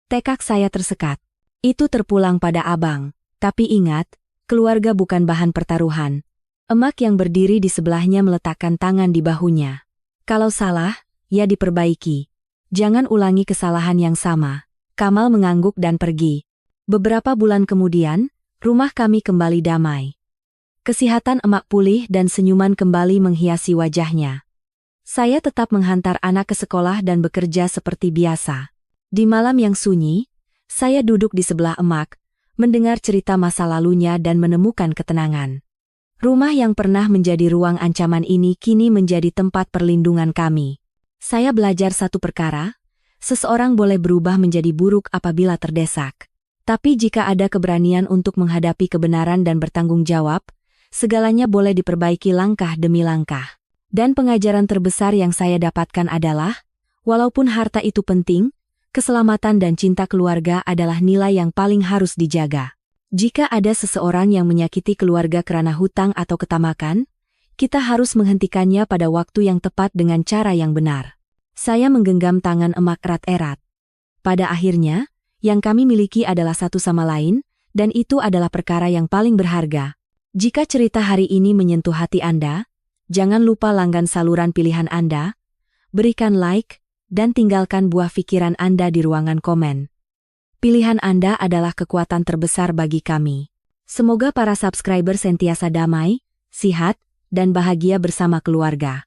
Tekad saya tersekat. Itu terpulang pada abang. Tapi ingat, keluarga bukan bahan pertaruhan. Emak yang berdiri di sebelahnya meletakkan tangan di bahunya. Kalau salah, ya diperbaiki. Jangan ulangi kesalahan yang sama. Kamal mengangguk dan pergi. Beberapa bulan kemudian, rumah kami kembali damai. Kesehatan emak pulih dan senyuman kembali menghiasi wajahnya. Saya tetap menghantar anak ke sekolah dan bekerja seperti biasa. Di malam yang sunyi, saya duduk di sebelah emak, mendengar cerita masa lalunya dan menemukan ketenangan. Rumah yang pernah menjadi ruang ancaman ini kini menjadi tempat perlindungan kami. Saya belajar satu perkara, seseorang boleh berubah menjadi buruk apabila terdesak. Tapi jika ada keberanian untuk menghadapi kebenaran dan bertanggung jawab, segalanya boleh diperbaiki langkah demi langkah. Dan pengajaran terbesar yang saya dapatkan adalah, walaupun harta itu penting, keselamatan dan cinta keluarga adalah nilai yang paling harus dijaga. Jika ada seseorang yang menyakiti keluarga karena hutang atau ketamakan, kita harus menghentikannya pada waktu yang tepat dengan cara yang benar. Saya menggenggam tangan emak erat-erat. Pada akhirnya, yang kami miliki adalah satu sama lain, dan itu adalah perkara yang paling berharga. Jika cerita hari ini menyentuh hati Anda, jangan lupa langgan saluran pilihan Anda, berikan like, dan tinggalkan buah pikiran Anda di ruangan komen. Pilihan Anda adalah kekuatan terbesar bagi kami. Semoga para subscriber sentiasa damai, sihat, dan bahagia bersama keluarga.